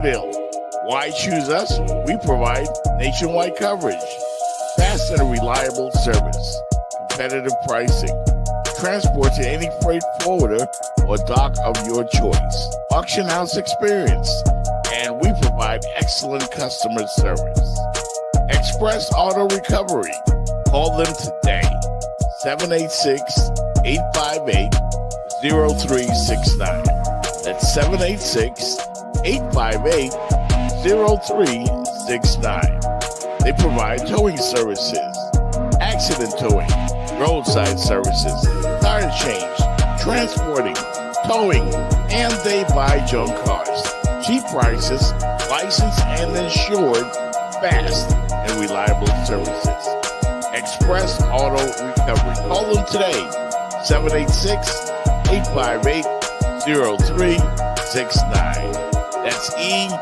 Bill. Why choose us? We provide nationwide coverage, fast and reliable service, competitive pricing, transport to any freight forwarder or dock of your choice, auction house experience, and we provide excellent customer service. Express Auto Recovery. Call them today. 786-858-0369. That's 786-858-0369. They provide towing services, accident towing, roadside services, tire change, transporting, towing, and they buy junk cars. Cheap prices, licensed and insured, fast and reliable services. Express Auto Recovery. Call them today. 786-858-0369. That's EAR.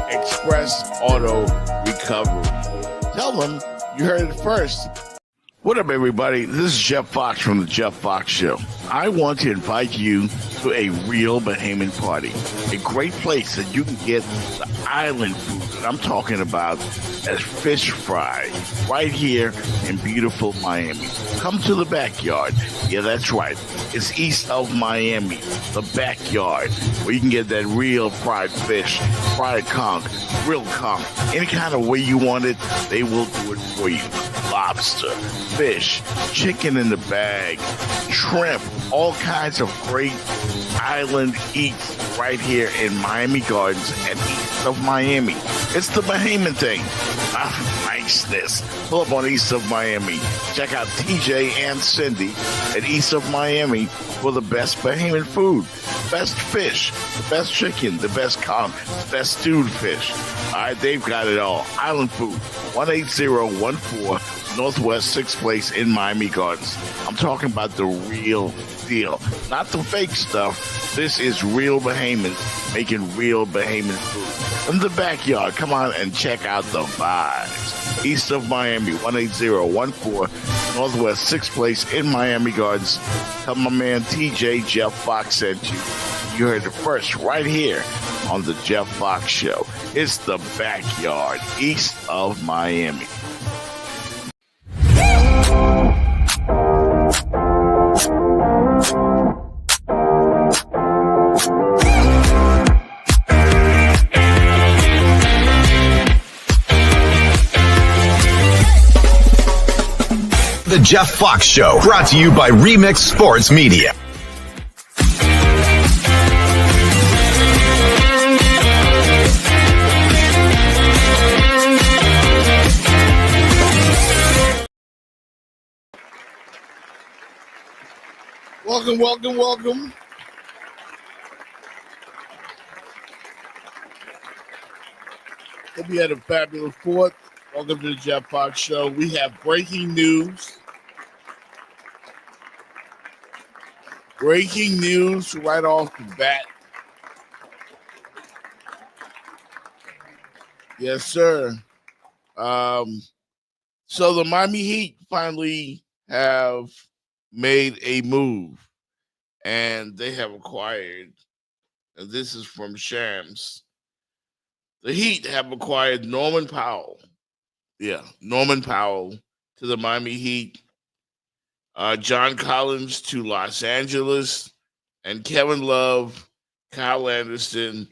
Express Auto Recovery. Tell them you heard it first. What up, everybody? This is Jeff Fox from The Jeff Fox Show. I want to invite you to a real Bahamian party. A great place that you can get the island food that I'm talking about as fish fry right here in beautiful Miami. Come to the backyard. Yeah, that's right. It's east of Miami, the backyard, where you can get that real fried fish, fried conch, grilled conch, any kind of way you want it, they will do it for you. Lobster, fish, chicken in the bag, shrimp, all kinds of great island eats right here in Miami Gardens and east of Miami. It's the Bahamian thing. Niceness. Pull up on East of Miami. Check out TJ and Cindy at East of Miami for the best Bahamian food. Best fish, the best chicken, the best conch, the best stewed fish. All right, they've got it all. Island food. 18014 Northwest 6th Place in Miami Gardens. I'm talking about the real deal, not the fake stuff. This is real Bahamians making real Bahamian food. In the backyard, come on and check out the vibes. East of Miami, 18014 Northwest 6th Place in Miami Gardens. Tell my man TJ Jeff Fox sent you. You heard it first right here on the Jeff Fox Show. It's the backyard, east of Miami. The Jeff Fox Show, brought to you by Remix Sports Media. Welcome. Hope you had a fabulous fourth. Welcome to the Jeff Fox Show. We have breaking news. Breaking news right off the bat. Yes, sir. So the Miami Heat finally have made a move, and they have acquired, and this is from Shams, the Heat have acquired Norman Powell. Yeah, Norman Powell to the Miami Heat. John Collins to Los Angeles, and Kevin Love, Kyle Anderson,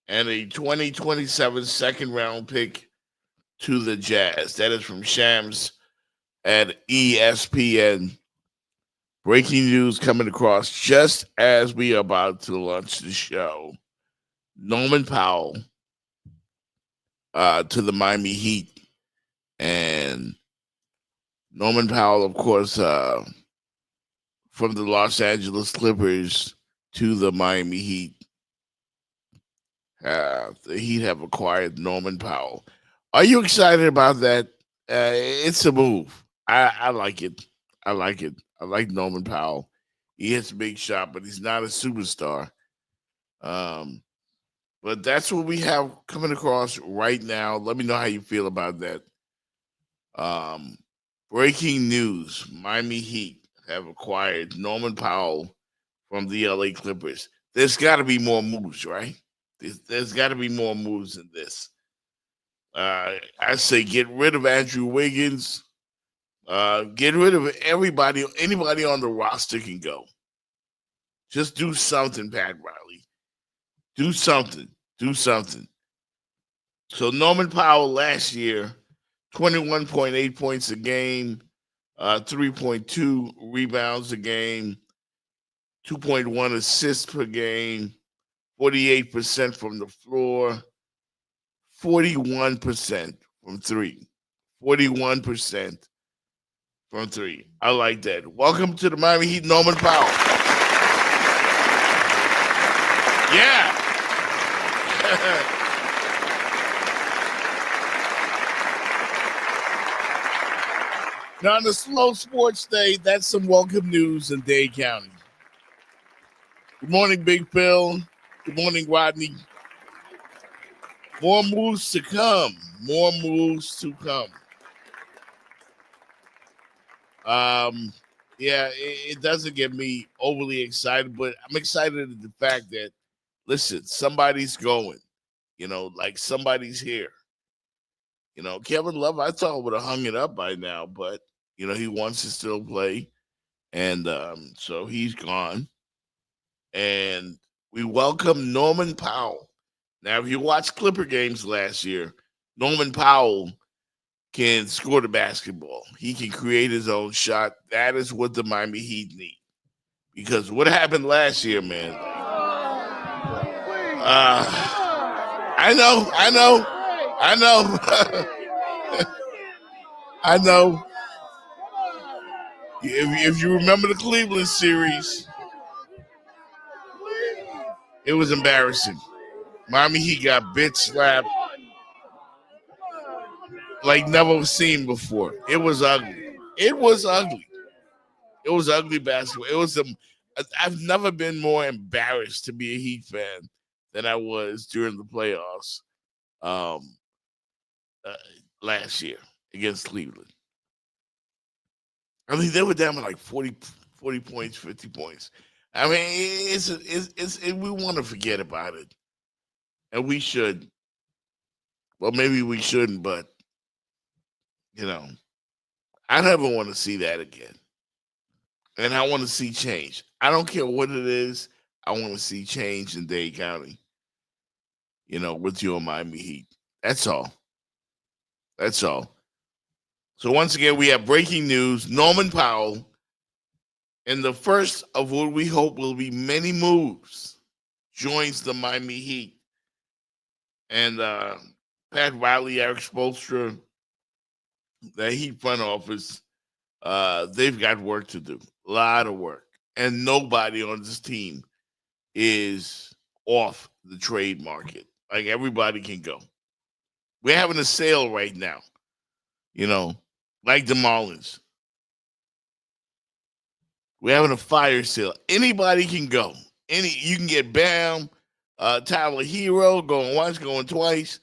and a 2027 second-round pick to the Jazz. That is from Shams at ESPN. Breaking news coming across just as we are about to launch the show. Norman Powell to the Miami Heat. And Norman Powell, of course, from the Los Angeles Clippers to the Miami Heat. The Heat have acquired Norman Powell. Are you excited about that? It's a move. I like it. I like Norman Powell. He hits a big shot, but he's not a superstar. But that's what we have coming across right now. Let me know how you feel about that. Breaking news, Miami Heat have acquired Norman Powell from the LA Clippers. There's got to be more moves, right? There's got to be more moves than this. I say get rid of Andrew Wiggins. Get rid of everybody. Anybody on the roster can go. Just do something, Pat Riley. Do something. Do something. So Norman Powell last year, 21.8 points a game, 3.2 rebounds a game, 2.1 assists per game, 48% from the floor, 41% from three. 41% from three. I like that. Welcome to the Miami Heat, Norman Powell. Yeah. Now, on the slow sports day, that's some welcome news in Dade County. Good morning, Big Phil. Good morning, Rodney. More moves to come. More moves to come. Yeah, it doesn't get me overly excited, but I'm excited at the fact that, listen, somebody's going. Like somebody's here. Kevin Love, I thought would have hung it up by now, but he wants to still play, and so he's gone. And we welcome Norman Powell. Now, if you watch Clipper games last year, Norman Powell can score the basketball. He can create his own shot. That is what the Miami Heat need. Because what happened last year, man? I know. I know. If you remember the Cleveland series, it was embarrassing. Miami Heat got bit slapped like never seen before. It was ugly. It was ugly. It was ugly basketball. I've never been more embarrassed to be a Heat fan than I was during the playoffs last year against Cleveland. I mean, they were down by like 40 points, 50 points. I mean, we want to forget about it. And we should. Well, maybe we shouldn't, but, I never want to see that again. And I want to see change. I don't care what it is. I want to see change in Dade County, with your Miami Heat. That's all. That's all. So once again, we have breaking news. Norman Powell, in the first of what we hope will be many moves, joins the Miami Heat. And Pat Riley, Eric Spoelstra, the Heat front office, they've got work to do. A lot of work. And nobody on this team is off the trade market. Like, everybody can go. We're having a sale right now, like the Marlins. We're having a fire sale. Anybody can go. You can get Bam, Tyler Hero, going once, going twice.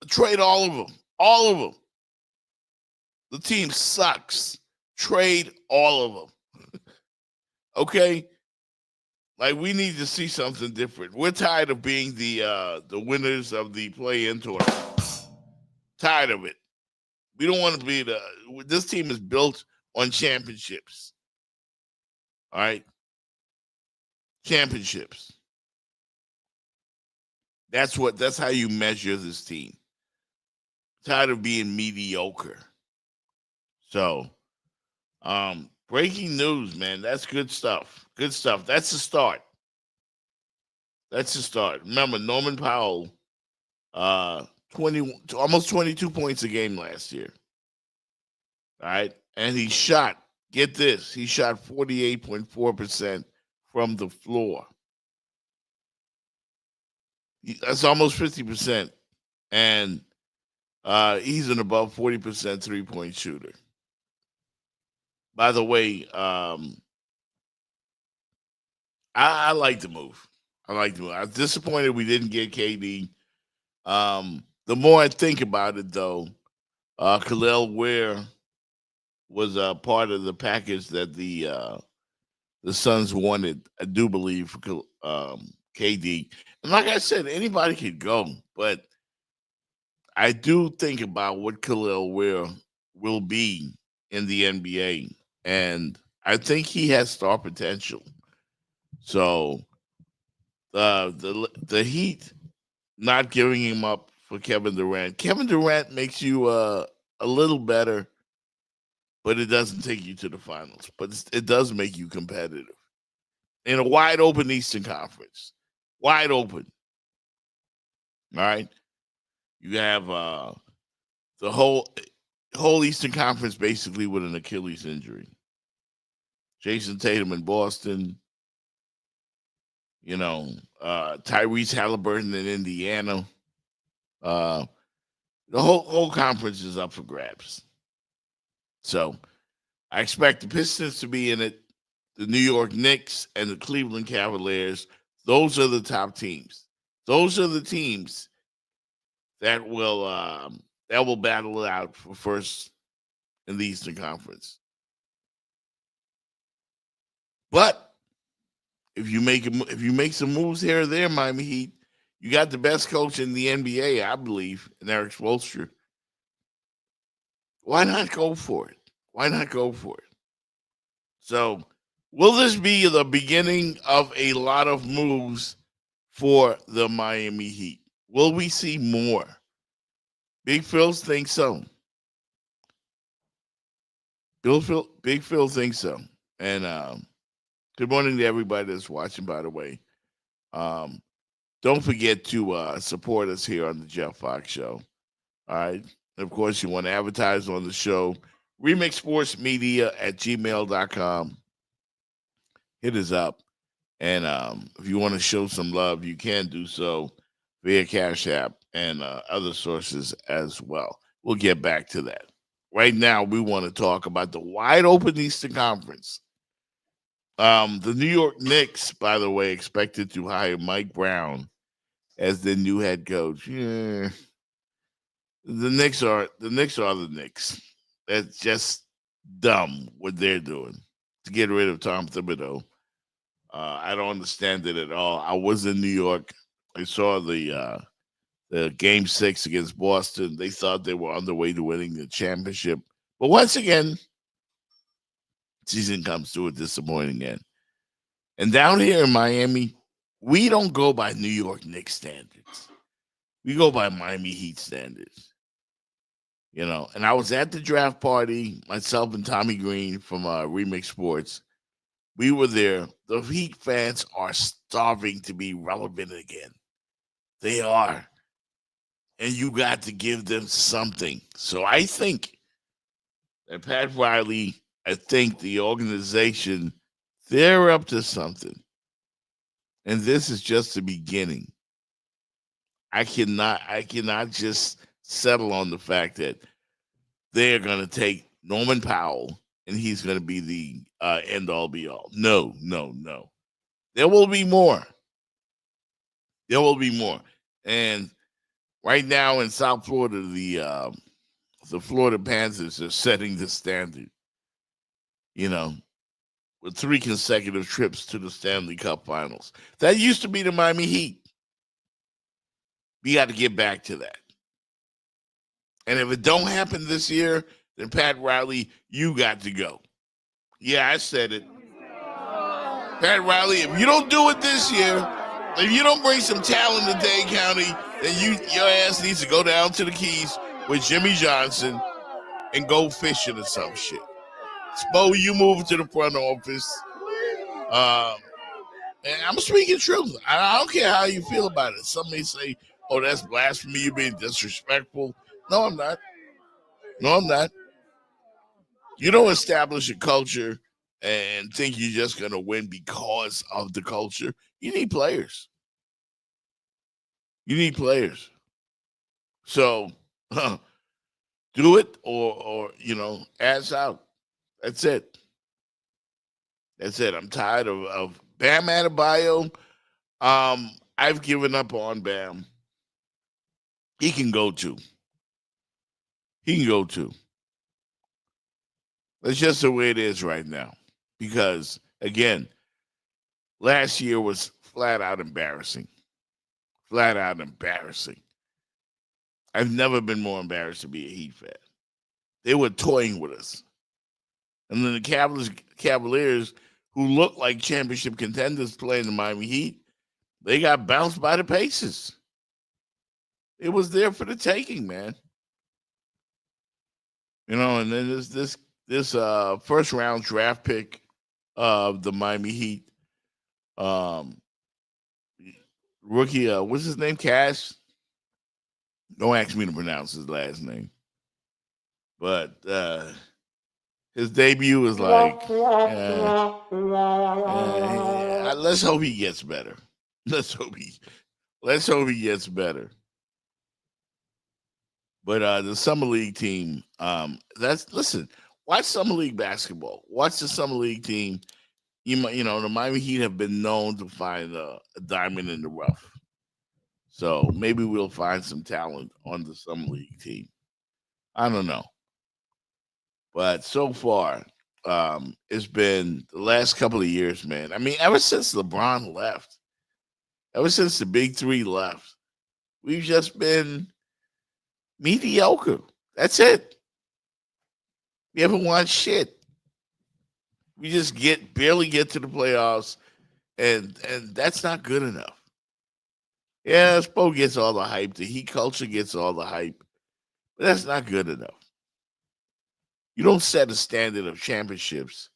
Trade all of them. All of them. The team sucks. Trade all of them. Okay? Like, we need to see something different. We're tired of being the winners of the play-in tournament. Tired of it. We don't want to be this team is built on championships. All right? Championships. That's how you measure this team. Tired of being mediocre. So, breaking news, man. That's good stuff. Good stuff. That's the start. That's the start. Remember, Norman Powell, almost 22 points a game last year. All right. And he shot, get this, he shot 48.4% from the floor. That's almost 50%. And he's an above 40% 3-point shooter. By the way, I like the move. I was disappointed we didn't get KD. The more I think about it, though, Khalil Ware was a part of the package that the Suns wanted, I do believe, for KD. And like I said, anybody could go, but I do think about what Khalil will be in the NBA, and I think he has star potential. So the Heat not giving him up for Kevin Durant. Kevin Durant makes you a little better, but it doesn't take you to the finals. But it does make you competitive in a wide open Eastern Conference, wide open. All right, you have the whole Eastern Conference basically with an Achilles injury. Jason Tatum in Boston, Tyrese Halliburton in Indiana. The whole conference is up for grabs. So I expect the Pistons to be in it, the New York Knicks and the Cleveland Cavaliers. Those are the top teams. Those are the teams that will battle it out for first in the Eastern Conference. But if you make some moves here or there, Miami Heat, you got the best coach in the NBA, I believe, in Eric Spoelstra. Why not go for it? Why not go for it? So, will this be the beginning of a lot of moves for the Miami Heat? Will we see more? Big Phil thinks so. Big Phil thinks so. And good morning to everybody that's watching, by the way. Don't forget to support us here on the Jeff Fox Show. All right. And of course, you want to advertise on the show, remixsportsmedia@gmail.com. Hit us up. And if you want to show some love, you can do so via Cash App and other sources as well. We'll get back to that. Right now, we want to talk about the wide open Eastern Conference. The New York Knicks, by the way, expected to hire Mike Brown as the new head coach. Yeah. The Knicks are the Knicks. That's just dumb what they're doing to get rid of Tom Thibodeau. I don't understand it at all. I was in New York. I saw the Game 6 against Boston. They thought they were on the way to winning the championship. But once again, season comes to a disappointing end. And down here in Miami, we don't go by New York Knicks standards. We go by Miami Heat standards. And I was at the draft party, myself and Tommy Green from Remix Sports. We were there. The Heat fans are starving to be relevant again. They are. And you got to give them something. So I think that Pat Riley, I think the organization, they're up to something. And this is just the beginning. I cannot just settle on the fact that they're going to take Norman Powell and he's going to be the end-all, be-all. No. There will be more. There will be more. And right now in South Florida, the Florida Panthers are setting the standard, with 3 consecutive trips to the Stanley Cup Finals. That used to be the Miami Heat. We got to get back to that. And if it don't happen this year, then Pat Riley, you got to go. Yeah, I said it. Pat Riley, if you don't do it this year, if you don't bring some talent to Dade County, then your ass needs to go down to the Keys with Jimmy Johnson and go fishing or some shit. Spo, you move to the front office. And I'm speaking truth. I don't care how you feel about it. Some may say, oh, that's blasphemy, you're being disrespectful. No, I'm not. You don't establish a culture and think you're just going to win because of the culture. You need players. So, do it or ass out. That's it. I'm tired of Bam Adebayo. I've given up on Bam. He can go too. That's just the way it is right now. Because, again, last year was flat out embarrassing. Flat out embarrassing. I've never been more embarrassed to be a Heat fan. They were toying with us. And then the Cavaliers, who looked like championship contenders playing the Miami Heat, they got bounced by the Pacers. It was there for the taking, man. And then this first round draft pick of the Miami Heat, rookie, what's his name? Cash. Don't ask me to pronounce his last name. But his debut was like, let's hope he gets better. Let's hope he gets better. But the Summer League team, listen, watch Summer League basketball. Watch the Summer League team. The Miami Heat have been known to find a diamond in the rough. So maybe we'll find some talent on the Summer League team. I don't know. But so far, it's been the last couple of years, man. I mean, ever since LeBron left, ever since the Big Three left, we've just been mediocre. That's it. We haven't won shit. We just barely get to the playoffs, and that's not good enough. Yeah, Spo gets all the hype. The Heat culture gets all the hype. But that's not good enough. You don't set a standard of championships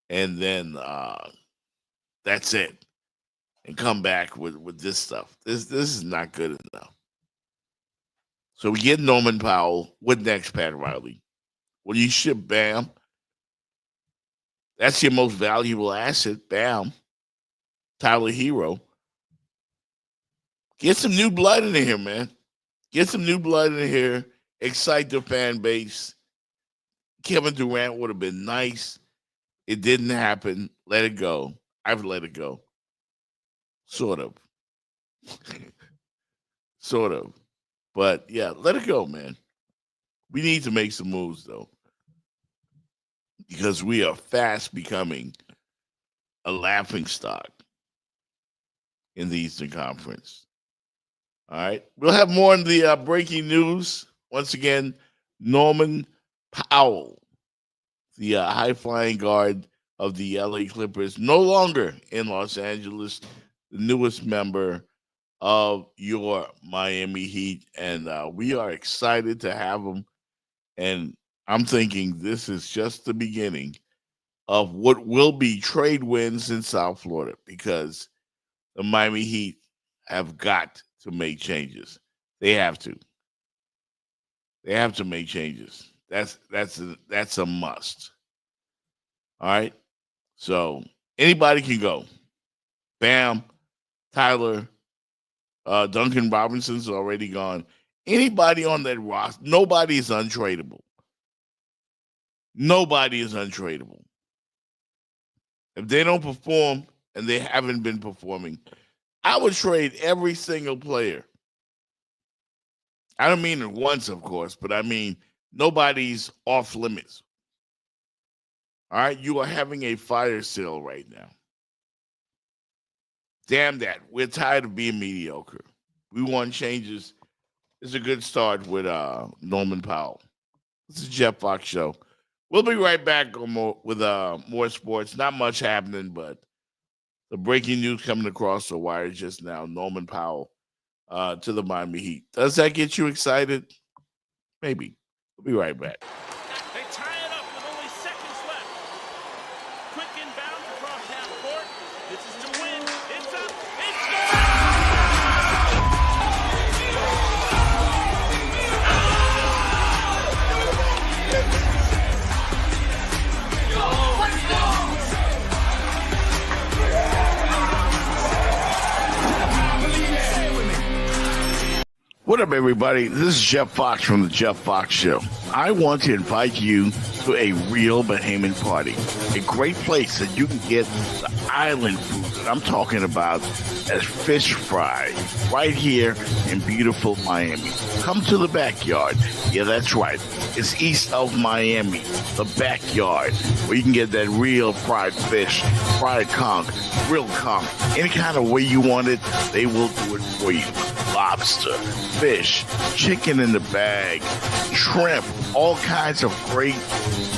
and then that's it. And come back with this stuff. This is not good enough. So we get Norman Powell. What next, Pat Riley? Well, you ship Bam. That's your most valuable asset, Bam. Tyler Hero. Get some new blood in here, man. Get some new blood in here. Excite the fan base. Kevin Durant would have been nice. It didn't happen. Let it go. I've let it go. Sort of. Sort of. But, yeah, let it go, man. We need to make some moves, though. Because we are fast becoming a laughingstock in the Eastern Conference. All right. We'll have more in the breaking news. Once again, Norman Powell, the high-flying guard of the LA Clippers, no longer in Los Angeles, the newest member of your Miami Heat. And we are excited to have him. And I'm thinking this is just the beginning of what will be trade wins in South Florida, because the Miami Heat have got to make changes. They have to. They have to make changes. That's a must. All right. So anybody can go. Bam, Tyler, Duncan Robinson's already gone. Anybody on that roster, nobody is untradeable. Nobody is untradeable. If they don't perform, and they haven't been performing, I would trade every single player. I don't mean it once, of course, but I mean nobody's off limits. All right? You are having a fire sale right now. Damn that. We're tired of being mediocre. We want changes. It's a good start with Norman Powell. This is Jeff Fox Show. We'll be right back with more sports. Not much happening, but the breaking news coming across the wire just now. Norman Powell to the Miami Heat. Does that get you excited? Maybe. We'll be right back. They tie it up with only seconds left. Quick inbound across half court. This is to win. It's up. It's good. What up, everybody? This is Jeff Fox from the Jeff Fox Show. I want to invite you to a real Bahamian party. A great place that you can get the island food that I'm talking about as fish fry right here in beautiful Miami. Come to the backyard. Yeah, that's right. It's east of Miami, the backyard, where you can get that real fried fish, fried conch, grilled conch, any kind of way you want it, they will do it for you. lobster, fish, chicken in the bag, shrimp, all kinds of great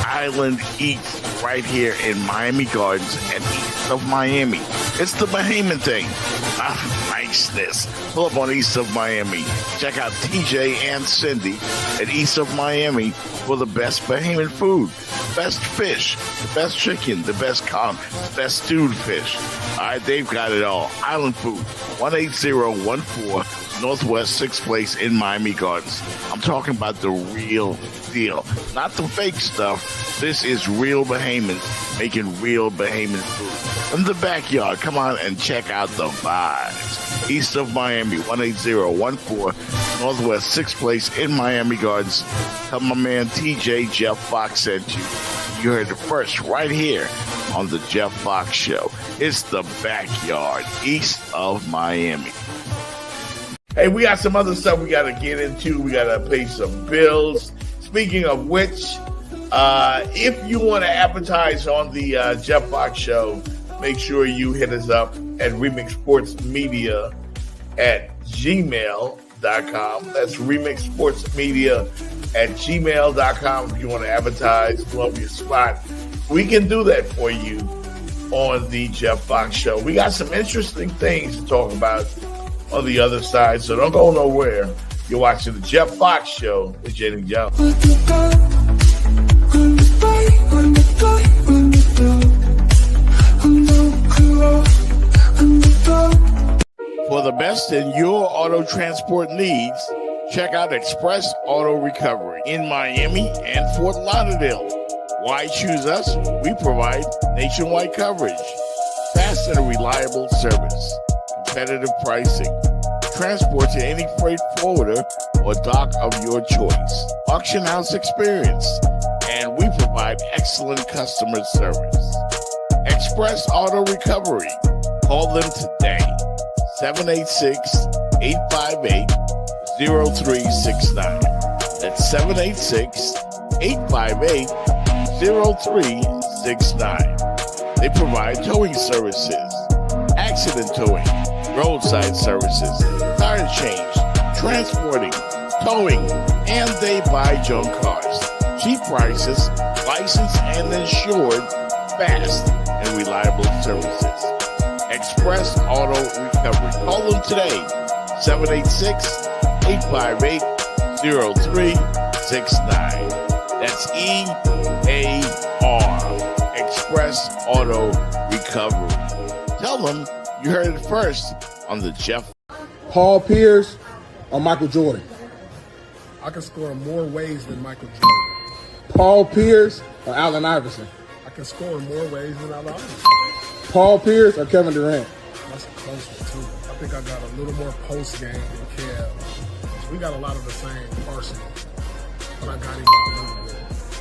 island eats right here in Miami Gardens and east of Miami. It's the Bahamian thing. Niceness. Pull up on east of Miami. Check out TJ and Cindy at east of Miami for the best Bahamian food. Best fish, the best chicken, the best the best stewed fish. All right, they've got it all. Island food, 18014 Northwest 6th Place in Miami Gardens. I'm talking about the real deal, not the fake stuff. This is real Bahamians making real Bahamian food. In the backyard, come on and check out the vibes. East of Miami, 18014 Northwest 6th Place in Miami Gardens. Tell my man TJ Jeff Fox sent you. You heard it first right here on the Jeff Fox Show. It's the backyard east of Miami. Hey, we got some other stuff we got to get into. We got to pay some bills. Speaking of which, if you want to advertise on the Jeff Fox Show, make sure you hit us up at Remix Sports Media at gmail.com. That's Remix Sports Media at gmail.com. If you want to advertise, love your spot, we can do that for you on the Jeff Fox Show. We got some interesting things to talk about on the other side, so don't go nowhere. You're watching the Jeff Fox Show with Jenny Jones. For the best in your auto transport needs, check out Express Auto Recovery in Miami and Fort Lauderdale. Why choose us? We provide nationwide coverage, fast and reliable service, competitive pricing, transport to any freight forwarder or dock of your choice, auction house experience, and we provide excellent customer service. Express Auto Recovery. Call them today. 786-858-0369. That's 786-858-0369. They provide towing services, accident towing, roadside services, tire change, transporting, towing, and they buy junk cars. Cheap prices, licensed and insured, fast and reliable services. Express Auto Recovery. Call them today, 786-858-0369. That's EAR, Express Auto Recovery. Tell them you heard it first on the Jeff. Paul Pierce or Michael Jordan? I can score in more ways than Michael Jordan. Paul Pierce or Allen Iverson? I can score in more ways than Allen Iverson. Paul Pierce or Kevin Durant? That's a close one, too. I think I got a little more post game than Kev. We got a lot of the same arsenal, but I got him by a little bit.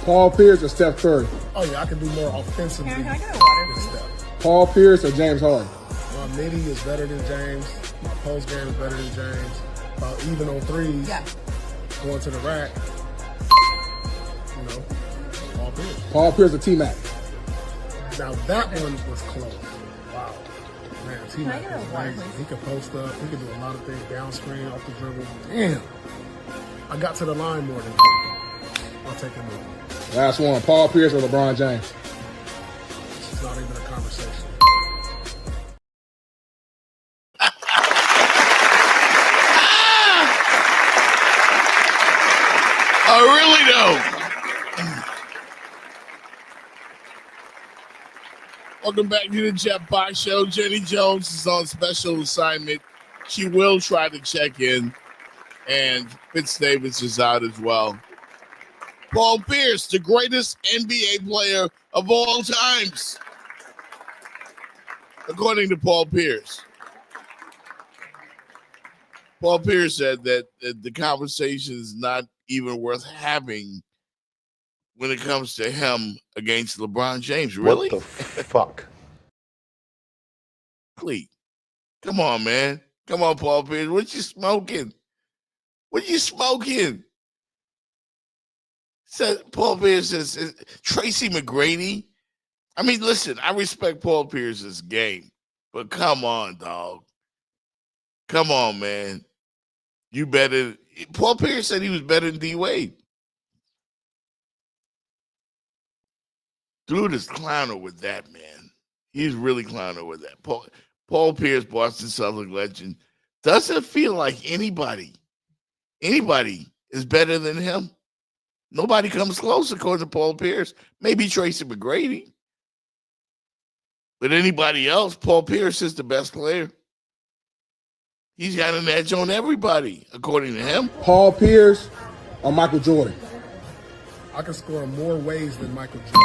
Paul Pierce or Steph Curry? Oh, yeah, I can do more offensively Can I get a water, than please? Steph. Paul Pierce or James Harden? My midi is better than James. My post game is better than James. Even on threes, Yeah. going to the rack, Paul Pierce. Paul Pierce or T-Mac? Now that one was close. Wow. Man, Can I get a water, amazing. please? He can post up. He can do a lot of things down screen, off the dribble. Damn. I got to the line more than him. I'll take him over. Last one, Paul Pierce or LeBron James? It's not even a conversation. I really don't. Welcome back to the Jeff Fox Show. Jenny Jones is on special assignment. She will try to check in, and Fitz Davis is out as well. Paul Pierce, the greatest NBA player of all times, according to Paul Pierce. Paul Pierce said that the conversation is not even worth having when it comes to him against LeBron James. Really? What the fuck? Come on, man. Come on, Paul Pierce. What you smoking? What you smoking? Said Paul Pierce says Tracy McGrady. I mean, listen, I respect Paul Pierce's game, but come on, dog. Come on, man. You better. Paul Pierce said he was better than D Wade. Dude is clowning with that, man. He's really clowning with that. Paul Pierce, Boston Celtics legend, doesn't feel like anybody is better than him. Nobody comes close, according to Paul Pierce. Maybe Tracy McGrady. But anybody else, Paul Pierce is the best player. He's got an edge on everybody, according to him. Paul Pierce or Michael Jordan? I can score in more ways than Michael Jordan.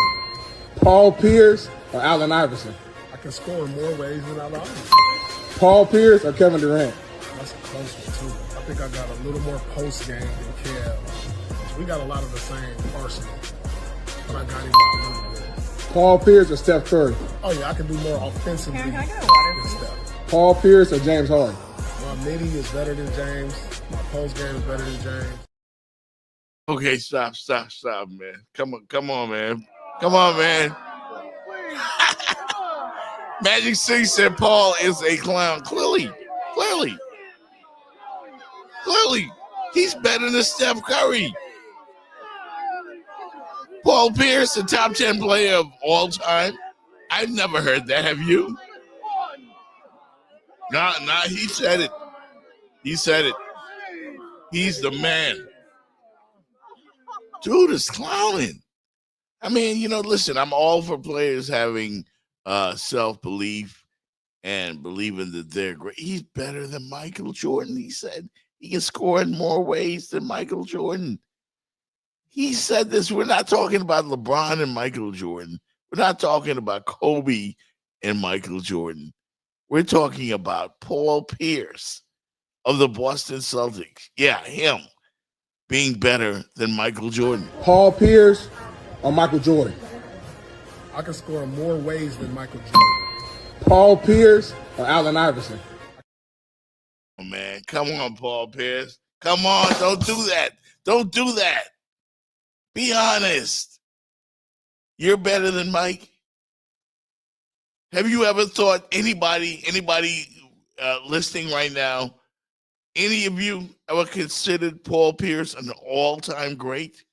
Paul Pierce or Allen Iverson? I can score in more ways than Allen Iverson. Paul Pierce or Kevin Durant? That's a close one, too. I think I got a little more post game than Kev. We got a lot of the same arsenal, but I got him by a little bit. Paul Pierce or Steph Curry? Oh, yeah, I can do more offensively Can I get a water, than please? Steph. Paul Pierce or James Harden? My midi is better than James. My post game is better than James. Okay, stop, man. Come on, man. Come on, man. Magic Six said Paul is a clown. Clearly. He's better than Steph Curry. Paul Pierce, the top 10 player of all time. I've never heard that. Have you? Nah, he said it. He's the man. Dude is clowning. I mean, listen, I'm all for players having self-belief and believing that they're great. He's better than Michael Jordan, he said. He can score in more ways than Michael Jordan. He said this. We're not talking about LeBron and Michael Jordan. We're not talking about Kobe and Michael Jordan. We're talking about Paul Pierce of the Boston Celtics. Yeah, him being better than Michael Jordan. Paul Pierce or Michael Jordan? I can score in more ways than Michael Jordan. Paul Pierce or Allen Iverson? Oh, man, come on, Paul Pierce. Come on, don't do that. Don't do that. Be honest. You're better than Mike. Have you ever thought anybody listening right now, any of you ever considered Paul Pierce an all-time great?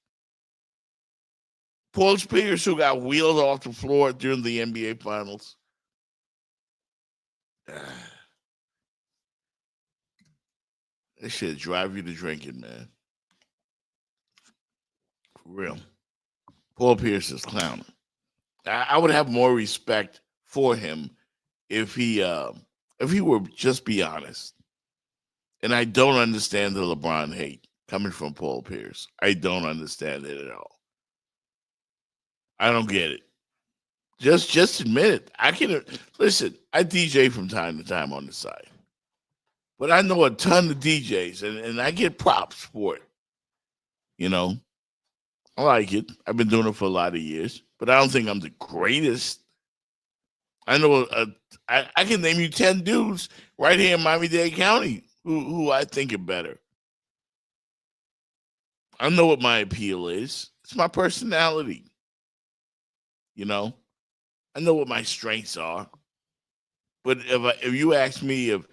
Paul Pierce, who got wheeled off the floor during the NBA Finals. This shit drive you to drinking, man. For real. Paul Pierce is clowning. I would have more respect for him if he were just be honest. And I don't understand the LeBron hate coming from Paul Pierce. I don't understand it at all. I don't get it. Just admit it. I can listen. I DJ from time to time on the side, but I know a ton of DJs, and I get props for it. I like it. I've been doing it for a lot of years, but I don't think I'm the greatest. I know I can name you 10 dudes right here in Miami-Dade County who I think are better. I know what my appeal is. It's my personality. I know what my strengths are. But if you ask me if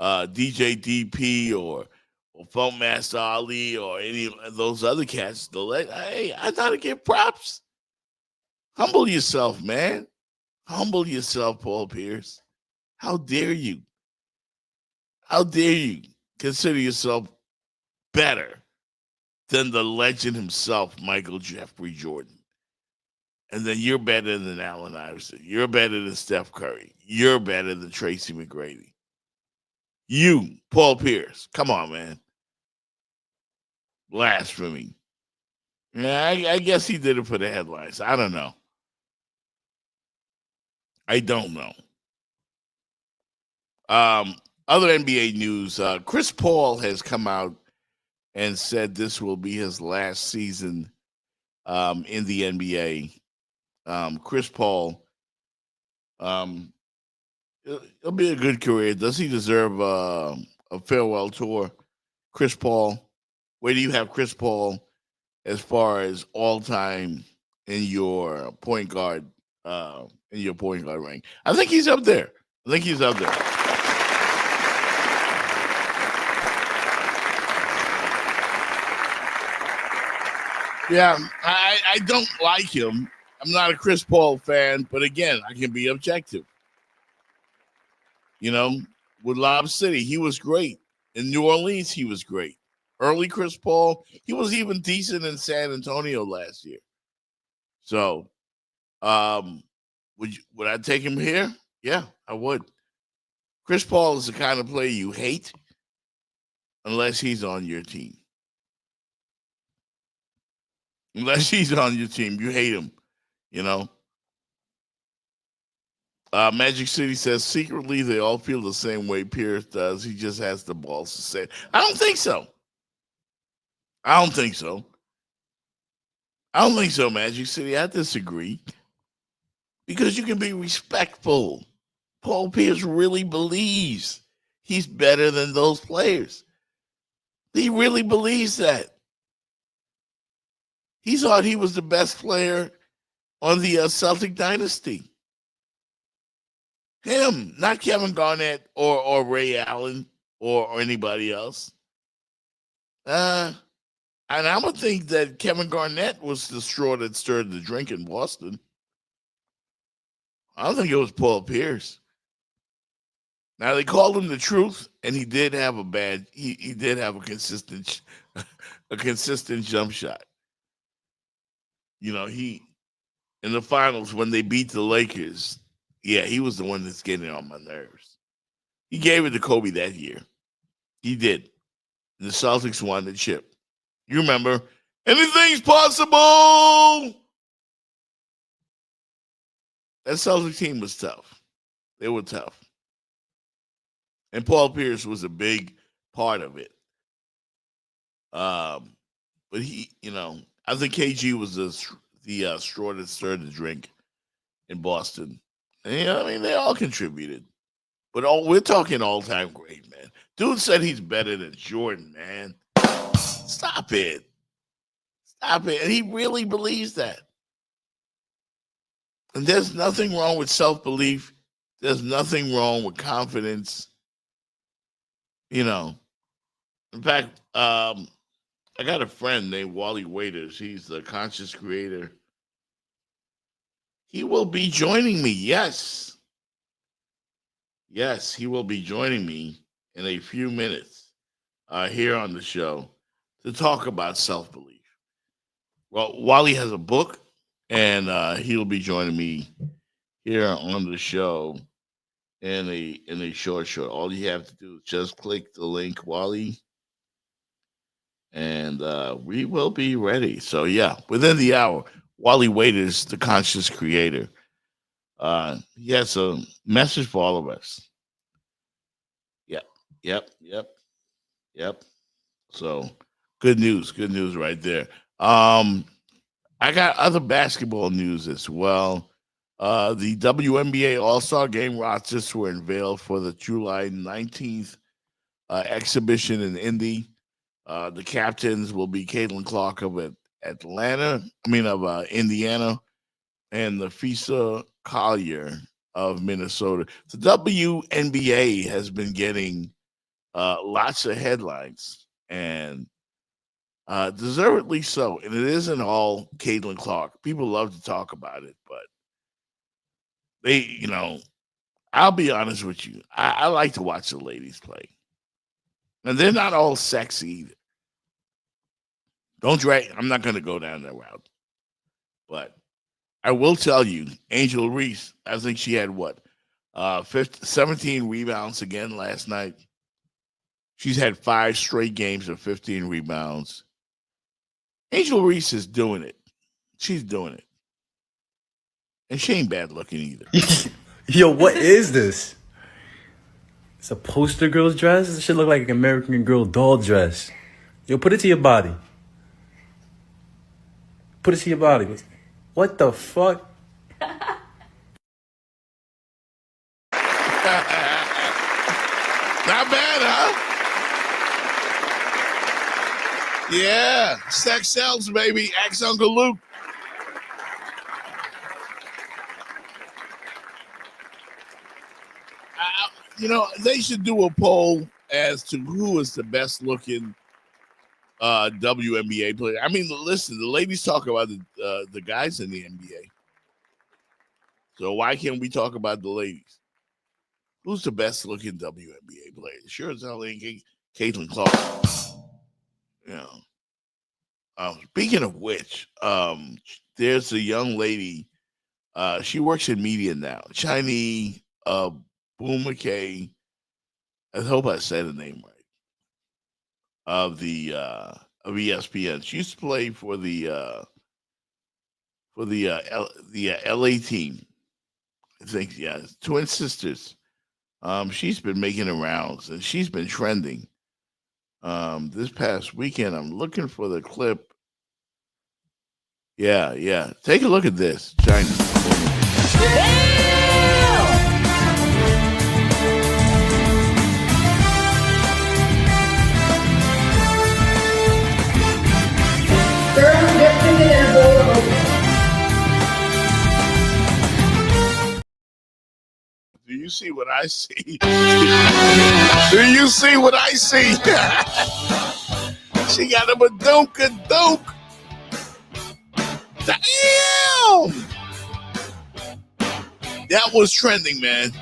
DJ DP or Funkmaster Ali or any of those other cats, hey, I gotta give props. Humble yourself, man. Humble yourself, Paul Pierce. How dare you? How dare you consider yourself better than the legend himself, Michael Jeffrey Jordan? And then you're better than Allen Iverson. You're better than Steph Curry. You're better than Tracy McGrady. You, Paul Pierce. Come on, man. Blasphemy. Yeah, I guess he did it for the headlines. I don't know. I don't know. Other NBA news. Chris Paul has come out and said this will be his last season in the NBA. Chris Paul, it'll be a good career. Does he deserve a farewell tour? Chris Paul, where do you have Chris Paul as far as all time in your point guard rank? I think he's up there. Yeah, I don't like him. I'm not a Chris Paul fan, but again, I can be objective. You know, with Lob City, he was great. In New Orleans, he was great. Early Chris Paul, he was even decent in San Antonio last year. So, would I take him here? Yeah, I would. Chris Paul is the kind of player you hate unless he's on your team. Unless he's on your team, you hate him. You know. Magic City says secretly they all feel the same way Pierce does. He just has the balls to say it. I don't think so. I don't think so. I don't think so, Magic City. I disagree. Because you can be respectful. Paul Pierce really believes he's better than those players. He really believes that. He thought he was the best player on the Celtic dynasty. Him, not Kevin Garnett or Ray Allen or anybody else. And I would think that Kevin Garnett was the straw that stirred the drink in Boston. I don't think it was Paul Pierce. Now they called him the truth, and he did have he did have a consistent jump shot. You know, he in the finals when they beat the Lakers, yeah, he was the one that's getting on my nerves. He gave it to Kobe that year. He did. And the Celtics won the chip. You remember, anything's possible. That Celtics team was tough. They were tough. And Paul Pierce was a big part of it. But he, I think KG was the straw that stirred the drink in Boston. And, they all contributed. But we're talking all-time great, man. Dude said he's better than Jordan, man. Stop it. Stop it. And he really believes that. And there's nothing wrong with self-belief. There's nothing wrong with confidence. In fact, I got a friend named Wally Waiters. He's the conscious creator. He will be joining me. Yes. Yes, he will be joining me in a few minutes here on the show to talk about self-belief. Well, Wally has a book, and he'll be joining me here on the show in a short. All you have to do is just click the link, Wally, and we will be ready. So yeah, within the hour, Wally Waiters, the conscious creator, he has a message for all of us. Yep. So good news right there. I got other basketball news as well. The WNBA All-Star Game rosters were unveiled for the July 19th exhibition in Indy. The captains will be Caitlin Clark of Indiana, and the Fisa Collier of Minnesota. The WNBA has been getting lots of headlines, and deservedly so. And it isn't all Caitlin Clark. People love to talk about it, but I'll be honest with you. I like to watch the ladies play. And they're not all sexy either. I'm not going to go down that route. But I will tell you, Angel Reese, I think she had 17 rebounds again last night. She's had 5 straight games of 15 rebounds. Angel Reese is doing it. She's doing it. And she ain't bad looking either. Yo, what is this? It's a poster girl's dress? This should look like an American Girl doll dress. Yo, put it to your body. Put it to your body. What the fuck? Not bad, huh? Yeah, sex sells, baby. Ask Uncle Luke. They should do a poll as to who is the best looking WNBA player. I mean, listen, the ladies talk about the guys in the NBA. So why can't we talk about the ladies? Who's the best looking WNBA player? Sure as hell ain't Caitlin Clark. You know. Speaking of which, there's a young lady. She works in media now. Chani Bumake. I hope I said the name right. Of ESPN. She used to play for the LA team. I think, yeah, twin sisters. She's been making the rounds and she's been trending. This past weekend, I'm looking for the clip. Yeah. Take a look at this, China. Do you see what I see? Do you see what I see? She got a badunk. Damn! That was trending, man.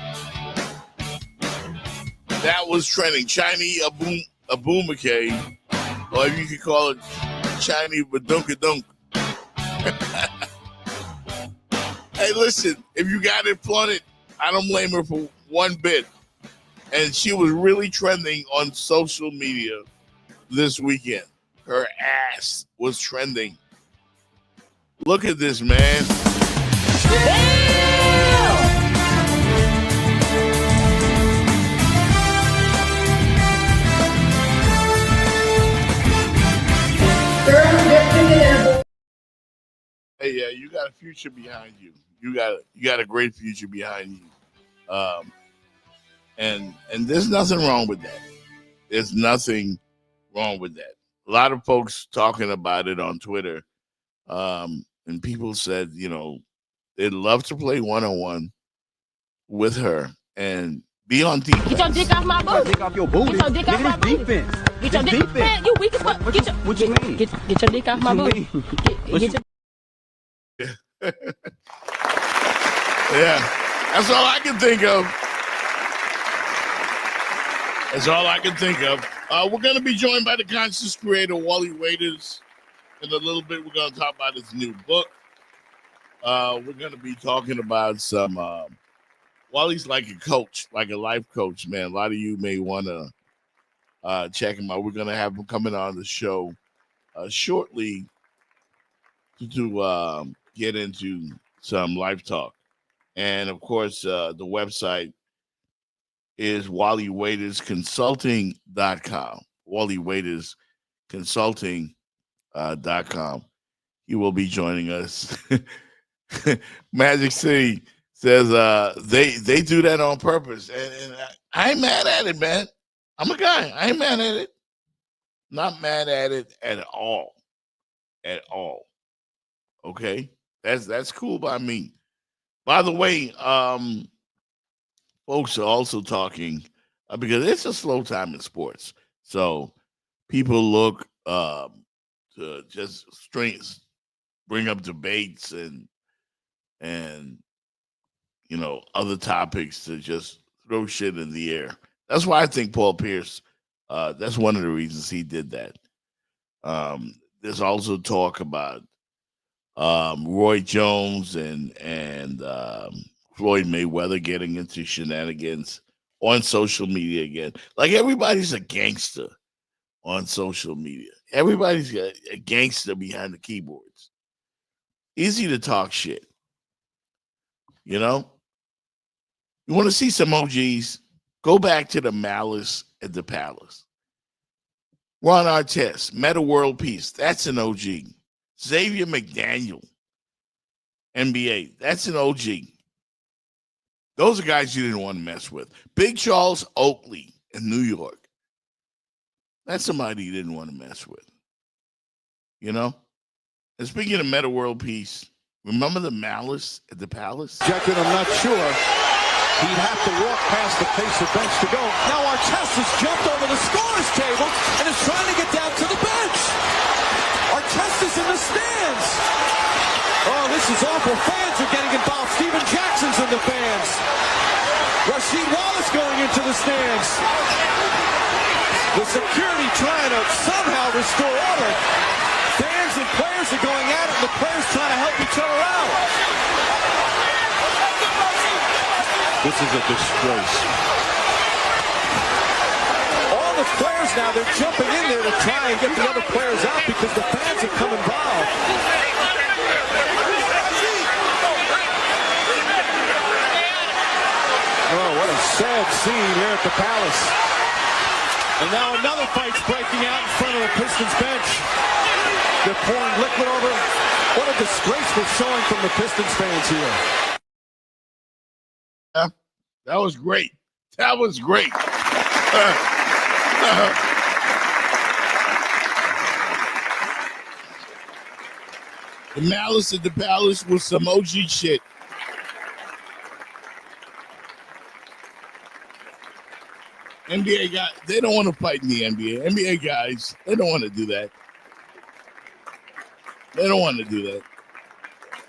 That was trending. Chani Abumake, or if you could call it Chani Badunkadunk. Hey, listen, if you got it, flaunt it. I don't blame her for one bit. And she was really trending on social media this weekend. Her ass was trending. Look at this, man. Hey, yeah, you got a future behind you. You got a great future behind you. And there's nothing wrong with that. There's nothing wrong with that. A lot of folks talking about it on Twitter. And people said, you know, they'd love to play one-on-one with her and be on defense. Get your dick off my booty. Dick off your booty. Get your dick off my booty. Defense. Get your dick. Man, you weak as fuck. What you mean? Get your dick off my booty. Get your. Yeah, that's all I can think of. That's all I can think of. We're going to be joined by the conscious creator, Wally Waiters. In a little bit, we're going to talk about his new book. We're going to be talking about some... Wally's like a coach, like a life coach, man. A lot of you may want to check him out. We're going to have him coming on the show shortly to get into some life talk. And, of course, the website is WallyWaitersConsulting.com. WallyWaitersConsulting.com. He will be joining us. Magic City says they do that on purpose. And I ain't mad at it, man. I'm a guy. I ain't mad at it. Not mad at it at all. At all. Okay? That's cool by me. By the way, folks are also talking because it's a slow time in sports. So people look to just bring up debates and you know, other topics to just throw shit in the air. That's why I think Paul Pierce, that's one of the reasons he did that. There's also talk about Roy Jones and Floyd Mayweather getting into shenanigans on social media again. Like everybody's a gangster on social media. Everybody's a gangster behind the keyboards. Easy to talk shit. You know? You want to see some OGs? Go back to the Malice at the Palace. Ron Artest, Meta World Peace. That's an OG. Xavier McDaniel, NBA. That's an OG. Those are guys you didn't want to mess with. Big Charles Oakley in New York. That's somebody you didn't want to mess with. You know? And speaking of Meta World Peace, remember the Malice at the Palace? Objected, I'm not sure. He'd have to walk past the Pacer bench to go. Now Artest has jumped over the scorer's table and is trying to get down to the bench. Well, fans are getting involved. Steven Jackson's in the fans. Rasheed Wallace going into the stands. The security trying to somehow restore order. Fans and players are going at it, and the players trying to help each other out. This is a disgrace. All the players now, they're jumping in there to try and get the other players out because the fans have come involved. Oh, what a sad scene here at the Palace. And now another fight's breaking out in front of the Pistons bench. They're pouring liquid over. What a disgraceful showing from the Pistons fans here. Yeah, that was great. That was great. The Malice at the Palace was some OG shit. NBA guys, they don't want to fight in the NBA. NBA guys, they don't want to do that. They don't want to do that.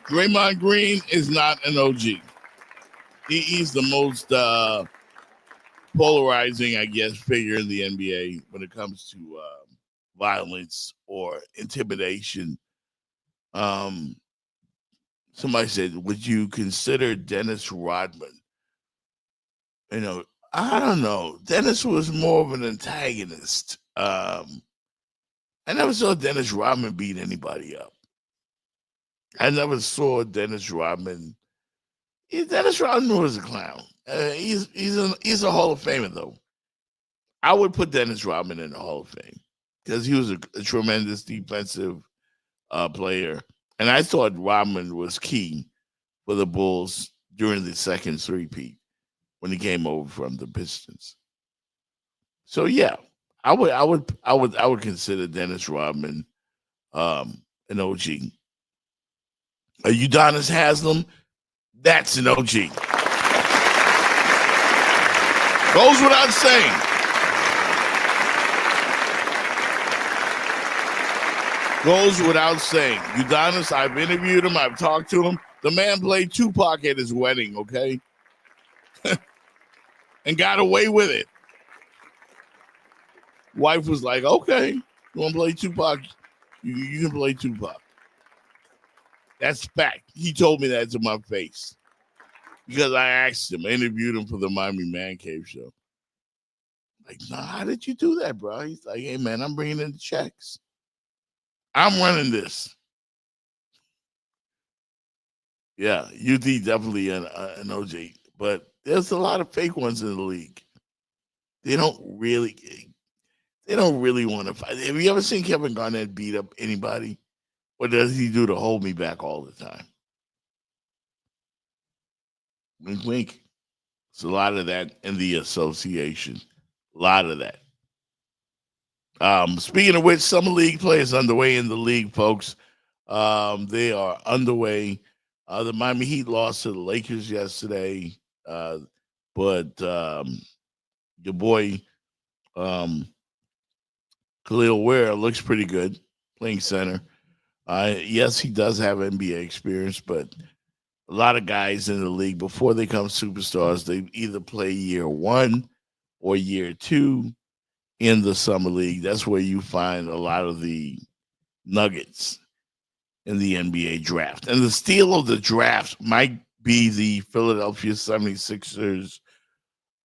Draymond Green is not an OG. He's the most polarizing, I guess, figure in the NBA when it comes to violence or intimidation. Somebody said, would you consider Dennis Rodman? You know, I don't know. Dennis was more of an antagonist. I never saw Dennis Rodman beat anybody up. I never saw Dennis Rodman. Dennis Rodman was a clown. He's a Hall of Famer, though. I would put Dennis Rodman in the Hall of Fame because he was a tremendous defensive player. And I thought Rodman was key for the Bulls during the second three-peat when he came over from the Pistons. So yeah, I would consider Dennis Rodman an OG. Udonis Haslem, that's an OG. Goes without saying. Goes without saying. Udonis, I've interviewed him. I've talked to him. The man played Tupac at his wedding, okay? And got away with it. Wife was like, okay, you want to play Tupac? You can play Tupac. That's fact. He told me that to my face. Because I asked him, I interviewed him for the Miami Man Cave show. Like, nah, how did you do that, bro? He's like, hey, man, I'm bringing in the checks. I'm running this. Yeah, UD definitely an OG. But there's a lot of fake ones in the league. They don't really want to fight. Have you ever seen Kevin Garnett beat up anybody? What does he do to hold me back all the time? Wink, wink. It's a lot of that in the association. A lot of that. Speaking of which, Summer League play is underway in the league, folks. They are underway. The Miami Heat lost to the Lakers yesterday, but your boy Khalil Ware looks pretty good playing center. Yes, he does have NBA experience, but a lot of guys in the league, before they become superstars, they either play year one or year two in the summer league. That's where you find a lot of the nuggets in the NBA draft. And the steal of the draft might be the Philadelphia 76ers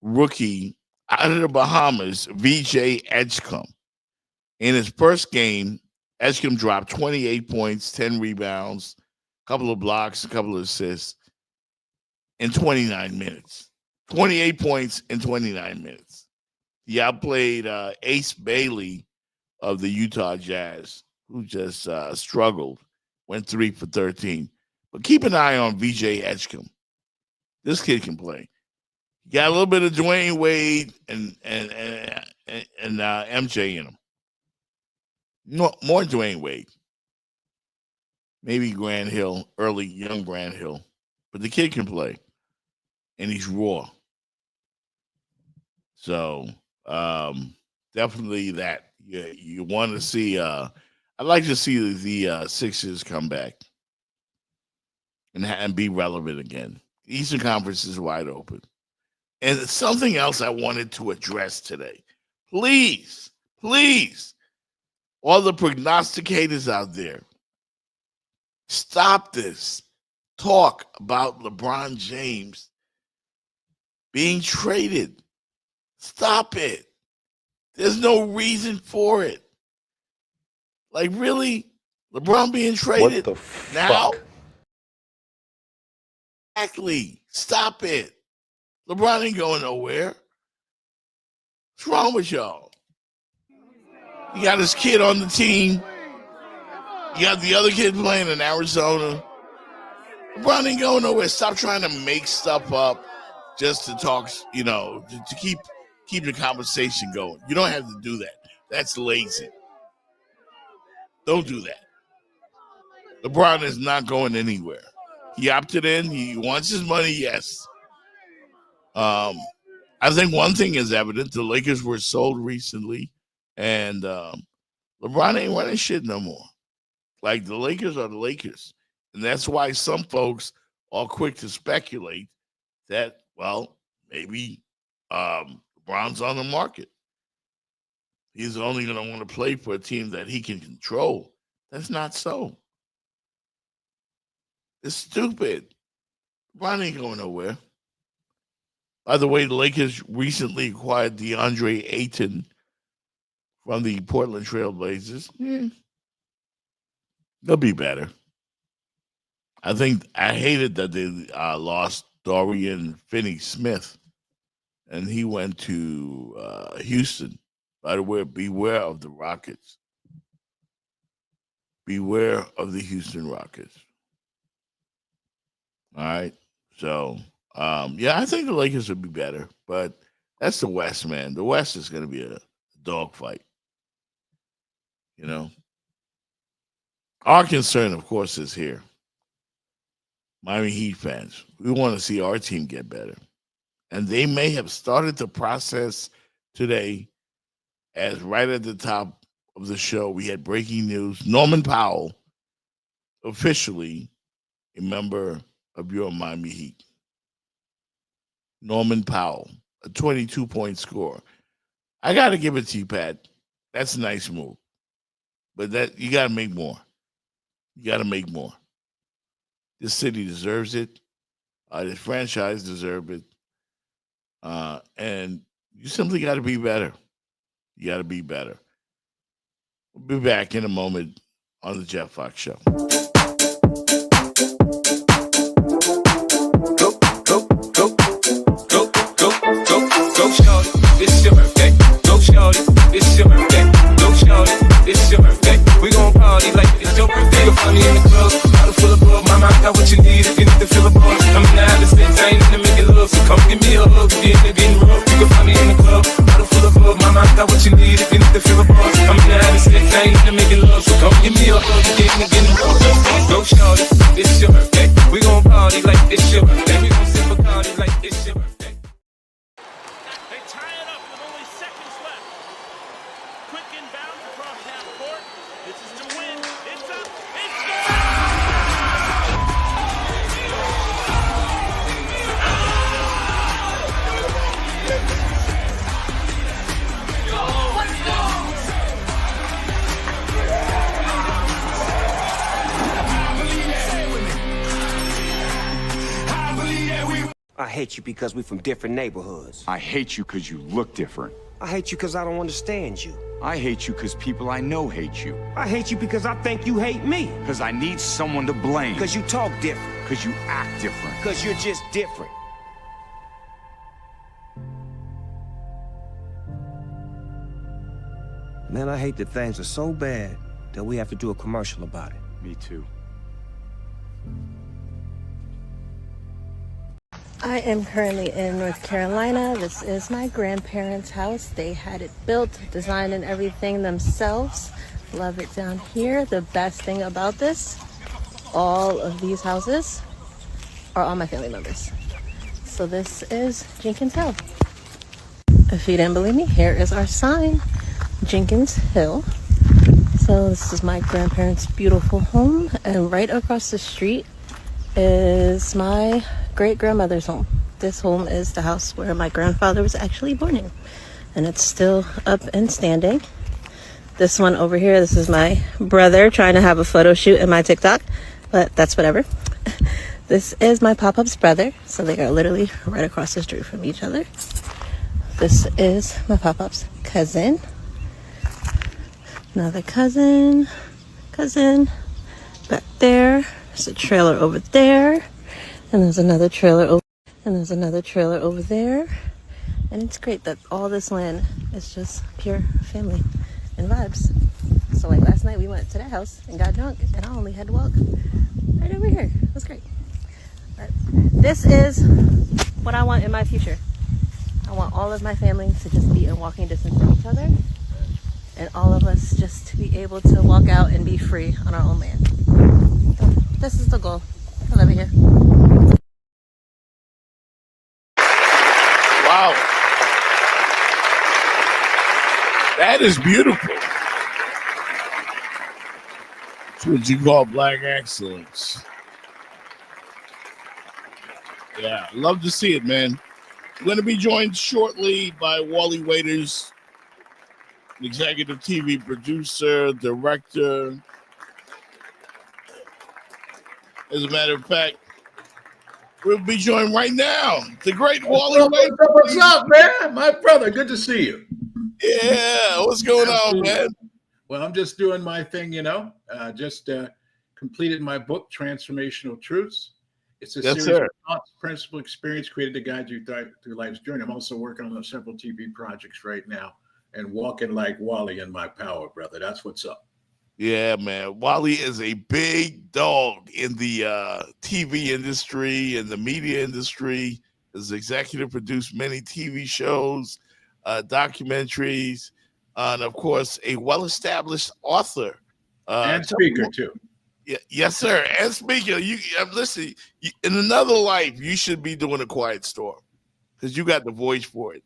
rookie out of the Bahamas, VJ Edgecombe. In his first game, Edgecombe dropped 28 points, 10 rebounds, a couple of blocks, a couple of assists in 29 minutes. 28 points in 29 minutes. He outplayed Ace Bailey of the Utah Jazz, who just struggled, went 3 for 13. But keep an eye on VJ Edgecombe. This kid can play. He got a little bit of Dwayne Wade and MJ in him. No, more Dwayne Wade. Maybe Grant Hill, early young Grant Hill. But the kid can play. And he's raw. So definitely that. You want to see I'd like to see the Sixers come back. and be relevant again. Eastern Conference is wide open. And something else I wanted to address today. Please, all the prognosticators out there, stop this talk about LeBron James being traded. Stop it. There's no reason for it. Like, really? LeBron being traded What the now? fuck? Exactly. Stop it. LeBron ain't going nowhere. What's wrong with y'all? You got his kid on the team. You got the other kid playing in Arizona. LeBron ain't going nowhere. Stop trying to make stuff up just to talk, to keep the conversation going. You don't have to do that. That's lazy. Don't do that. LeBron is not going anywhere. He opted in. He wants his money, yes. I think one thing is evident. The Lakers were sold recently, and LeBron ain't running shit no more. Like, the Lakers are the Lakers. And that's why some folks are quick to speculate that, well, maybe LeBron's on the market. He's only going to want to play for a team that he can control. That's not so. It's stupid. LeBron ain't going nowhere. By the way, the Lakers recently acquired DeAndre Ayton from the Portland Trail Blazers. They'll be better. I hated that they lost Dorian Finney-Smith, and he went to Houston. By the way, beware of the Rockets. Beware of the Houston Rockets. All right. So, I think the Lakers would be better, but that's the West, man. The West is going to be a dogfight. Our concern, of course, is here. Miami Heat fans, we want to see our team get better. And they may have started the process today, as right at the top of the show, we had breaking news. Norman Powell, officially a member of your Miami Heat. Norman Powell, a 22-point scorer. I got to give it to you, Pat. That's a nice move. But you got to make more. You got to make more. This city deserves it. This franchise deserves it. And you simply got to be better. You got to be better. We'll be back in a moment on the Jeff Fox Show. Go, shorty, it's your birthday. Go, shorty, it's your birthday. Go, shorty, it's your birthday. We gon' party like it's your birthday. You'll find me in the club, bottle full of bug. Mama, I got what you need if you need to fill a bug. I'm in the habit of sex, I ain't into making love, so come give me a hug if you're into getting rough. You can find me in the club, bottle full of bug. Mama, I got what you need if you need to fill a bug. I'm in the habit of sex, I ain't into making love, so come give me a hug if you're into getting rough. Go, shorty, it's your birthday. We gon' party like it's your birthday. We gon' sip a party like it's your birthday. They tie it up with only seconds left. Quick inbound across half court. This is to win. It's up. It's good. I hate you because we from different neighborhoods. I hate you because you look different. I hate you because I don't understand you. I hate you because people I know hate you. I hate you because I think you hate me. Because I need someone to blame. Because you talk different. Because you act different. Because you're just different. Man, I hate that things are so bad that we have to do a commercial about it. Me too. I am currently in North Carolina. This is my grandparents' house. They had it built, designed, and everything themselves. Love it down here. The best thing about this, all of these houses are all my family members. So this is Jenkins Hill. If you didn't believe me, here is our sign, Jenkins Hill. So this is my grandparents' beautiful home, and right across the street is my great grandmother's home. This home is the house where my grandfather was actually born in, and it's still up and standing. This one over here, this is my brother trying to have a photo shoot in my TikTok, but that's whatever. This is my pop-up's brother, so they are literally right across the street from each other. This is my pop-up's cousin. Another cousin. Back there. There's a trailer over there. And there's another trailer over there. And it's great that all this land is just pure family and vibes. So like last night we went to that house and got drunk, and I only had to walk right over here. It was great. But this is what I want in my future. I want all of my family to just be in walking distance of each other, and all of us just to be able to walk out and be free on our own land. So this is the goal. I love it here. Wow. That is beautiful. It's what you call black excellence. Yeah, love to see it, man. We're going to be joined shortly by Wally Waiters, executive TV producer, director. As a matter of fact, we'll be joined right now. The great Wally Waiters. What's up, man? My brother, good to see you. Yeah, what's going on, man? Well, I'm just doing my thing, just completed my book, Transformational Truths. It's a series of thoughts, principle, experience created to guide you through life's journey. I'm also working on several TV projects right now and walking like Wally in my power, brother. That's what's up. Yeah, man. Wally is a big dog in the TV industry and the media industry. Has executive produced many TV shows, documentaries, and of course, a well-established author and speaker too. Yeah, yes, sir. And speaker, listen. In another life, you should be doing A Quiet Storm because you got the voice for it.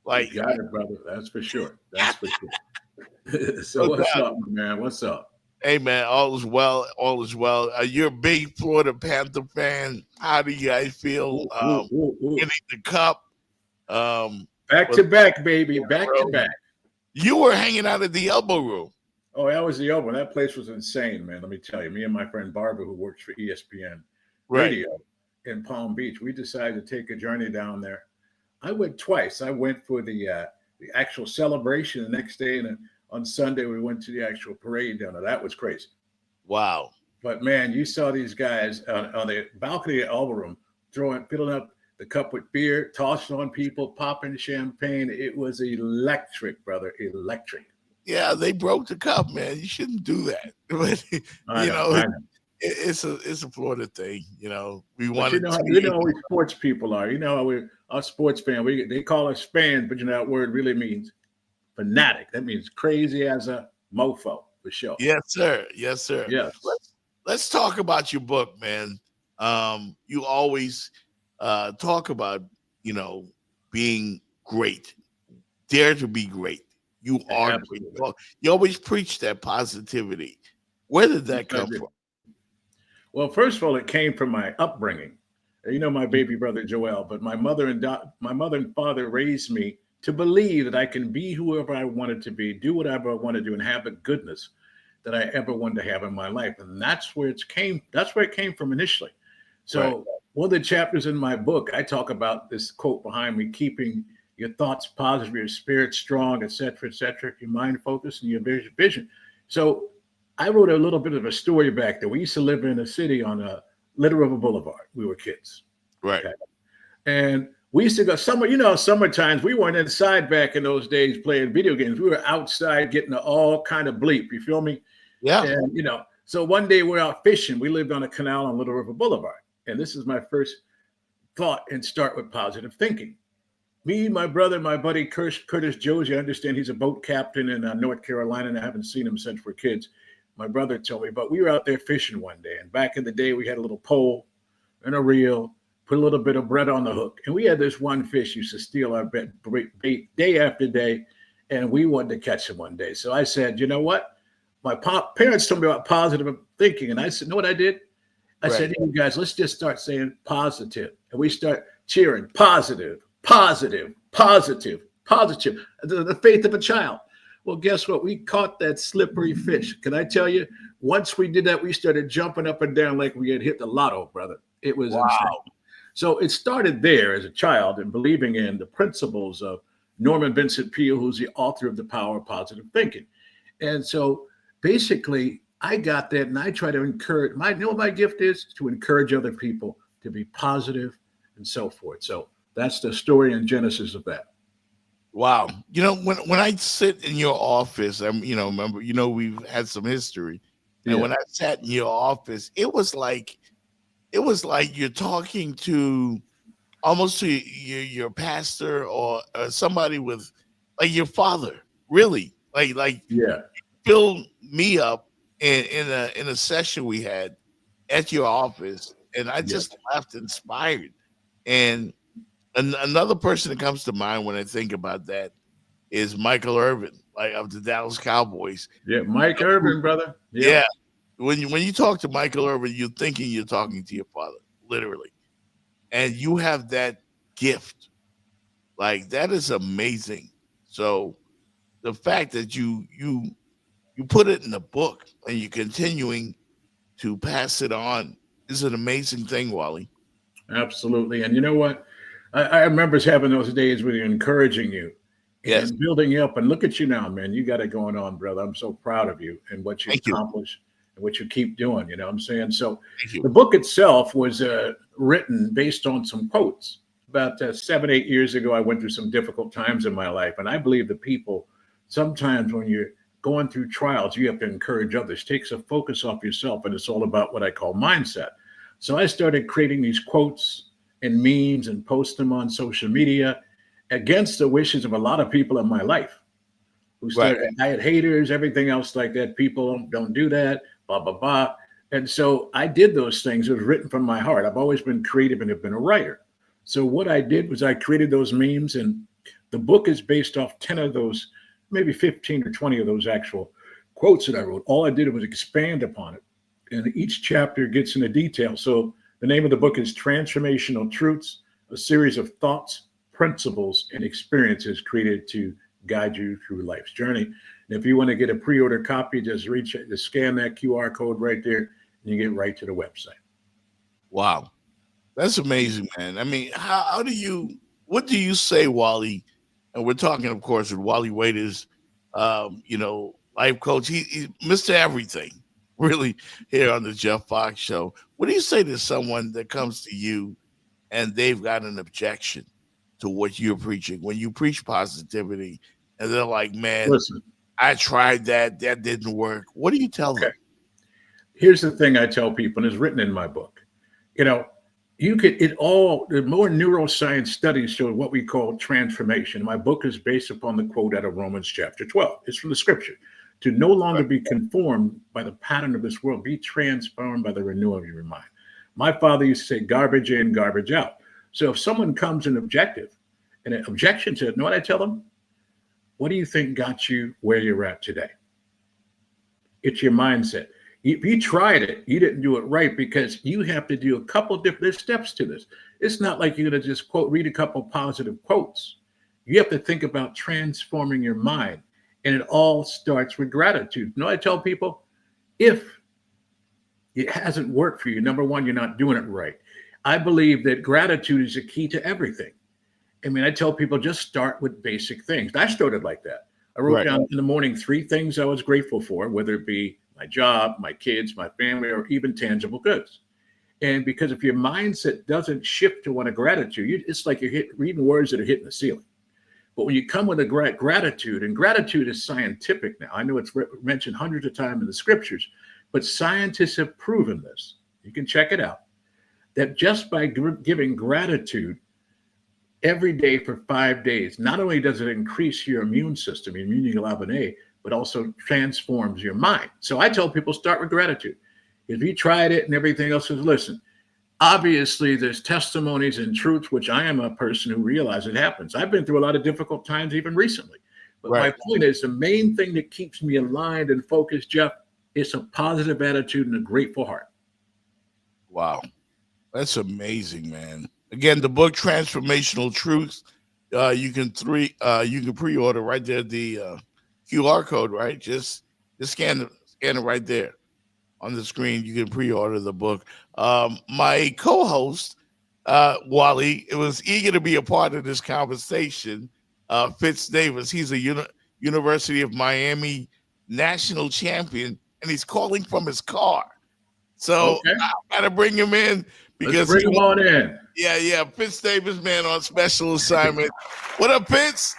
Like, you got it, brother. That's for sure. That's for sure. So what's up, man? What's up? Hey, man, all is well. All is well. You're a big Florida Panther fan. How do you guys feel getting the cup? Back to back, baby. Back to back. You were hanging out at the Elbow Room. Oh, that was the Elbow. That place was insane, man. Let me tell you. Me and my friend Barbara, who works for ESPN Radio in Palm Beach, we decided to take a journey down there. I went twice. I went for the actual celebration the next day, and on Sunday we went to the actual parade down there. That was crazy. Wow. But man, you saw these guys on the balcony of the Elbow Room filling up the cup with beer, tossing on people, popping champagne. It was electric, brother. Electric. Yeah, they broke the cup, man. You shouldn't do that. But I know. It's a Florida thing. We want to. You know how we sports people are. You know how we're sports fan. They call us fans, but that word really means fanatic. That means crazy as a mofo for sure. Yes, sir. Yes, sir. Yes. Let's talk about your book, man. You always talk about being great. Dare to be great. You are great. You always preach that positivity. Where did that come from? Well, first of all, it came from my upbringing. My baby brother Joel, but my mother and father raised me to believe that I can be whoever I wanted to be, do whatever I want to do, and have the goodness that I ever wanted to have in my life. And that's where it came from initially. So one of the chapters in my book, I talk about this quote behind me: keeping your thoughts positive, your spirit strong, et cetera, your mind focused, and your vision. So I wrote a little bit of a story back there. We used to live in a city on Little River Boulevard. We were kids. Right. Okay? And we used to go summer times. We weren't inside back in those days playing video games. We were outside getting all kind of bleep. You feel me? Yeah. And, so one day we're out fishing. We lived on a canal on Little River Boulevard. And this is my first thought and start with positive thinking. Me, my brother, my buddy Curtis Josie, I understand he's a boat captain in North Carolina, and I haven't seen him since we're kids. My brother told me, but we were out there fishing one day. And back in the day, we had a little pole and a reel, put a little bit of bread on the hook. And we had this one fish used to steal our bait day after day. And we wanted to catch him one day. So I said, you know what? My parents told me about positive thinking. And I said, you know what I did? I said, hey, you guys, let's just start saying positive. And we start cheering positive, positive, positive, positive. The faith of a child. Well, guess what? We caught that slippery fish. Can I tell you? Once we did that, we started jumping up and down like we had hit the lotto, brother. It was insane. So it started there as a child and believing in the principles of Norman Vincent Peale, who's the author of The Power of Positive Thinking. And so basically, I got that, and I try to encourage. You know what my gift is? To encourage other people to be positive and so forth. So that's the story and genesis of that. Wow. You know, when I sit in your office, remember, we've had some history. And when I sat in your office, it was like you're talking to almost to your pastor or somebody with like your father, really. Like filled me up in a session we had at your office, and I just left inspired. And another person that comes to mind when I think about that is Michael Irvin, like of the Dallas Cowboys. Yeah, Mike Irvin, brother. Yeah. When you talk to Michael Irvin, you're thinking you're talking to your father, literally. And you have that gift. Like, that is amazing. So the fact that you put it in the book and you're continuing to pass it on is an amazing thing, Wally. Absolutely. And you know what? I remember having those days where you're encouraging you and building you up. And look at you now, man. You got it going on, brother. I'm so proud of you and what you accomplished and what you keep doing. You know what I'm saying? So the book itself was written based on some quotes. About 7-8 years ago, I went through some difficult times in my life. And I believe the people, sometimes when you're going through trials, you have to encourage others. Takes a focus off yourself. And it's all about what I call mindset. So I started creating these quotes and memes and post them on social media against the wishes of a lot of people in my life who started, I had haters, everything else like that. People don't do that, blah, blah, blah. And so I did those things. It was written from my heart. I've always been creative and have been a writer. So what I did was I created those memes, and the book is based off 10 of those, maybe 15 or 20 of those actual quotes that I wrote. All I did was expand upon it. And each chapter gets into detail. So the name of the book is Transformational Truths, a series of thoughts, principles, and experiences created to guide you through life's journey. And if you want to get a pre-order copy, just scan that QR code right there, and you get right to the website. Wow. That's amazing, man. I mean, what do you say, Wally? And we're talking, of course, with Wally Waiters, life coach. He's Mr. Everything, really, here on the Jeff Fox Show. What do you say to someone that comes to you and they've got an objection to what you're preaching? When you preach positivity and they're like, man, listen, I tried that didn't work. What do you tell them? Here's the thing I tell people, and it's written in my book. The more neuroscience studies show what we call transformation. My book is based upon the quote out of Romans chapter 12. It's from the scripture. To no longer be conformed by the pattern of this world, be transformed by the renewal of your mind. My father used to say, garbage in, garbage out. So if someone comes an objection to it, know what I tell them? What do you think got you where you're at today? It's your mindset. If you tried it, you didn't do it right, because you have to do a couple different steps to this. It's not like you're going to just read a couple positive quotes. You have to think about transforming your mind. And it all starts with gratitude. I tell people, if it hasn't worked for you, number one, you're not doing it right. I believe that gratitude is the key to everything. I mean, I tell people, just start with basic things. I started like that. I wrote down in the morning 3 things I was grateful for, whether it be my job, my kids, my family, or even tangible goods. And because if your mindset doesn't shift to one of gratitude, it's like you're reading words that are hitting the ceiling. But when you come with a gratitude, and gratitude is scientific now. I know it's mentioned hundreds of times in the scriptures, but scientists have proven this. You can check it out. That just by giving gratitude every day for 5 days, not only does it increase your immune system, your immunoglobulin A, but also transforms your mind. So I tell people, start with gratitude. If you tried it and everything else is, listen, obviously there's testimonies and truths, which I am a person who realizes it happens. I've been through a lot of difficult times even recently. But my point is, the main thing that keeps me aligned and focused, Jeff, is a positive attitude and a grateful heart. Wow. That's amazing, man. Again, the book Transformational Truth. You can pre-order right there, the QR code, right? Just scan it right there on the screen. You can pre-order the book. My co-host, Wally, it was eager to be a part of this conversation. Fitz Davis, he's a University of Miami national champion, and he's calling from his car. So I gotta bring him in because Let's bring him on in. Yeah. Fitz Davis, man, on special assignment. What up, Fitz?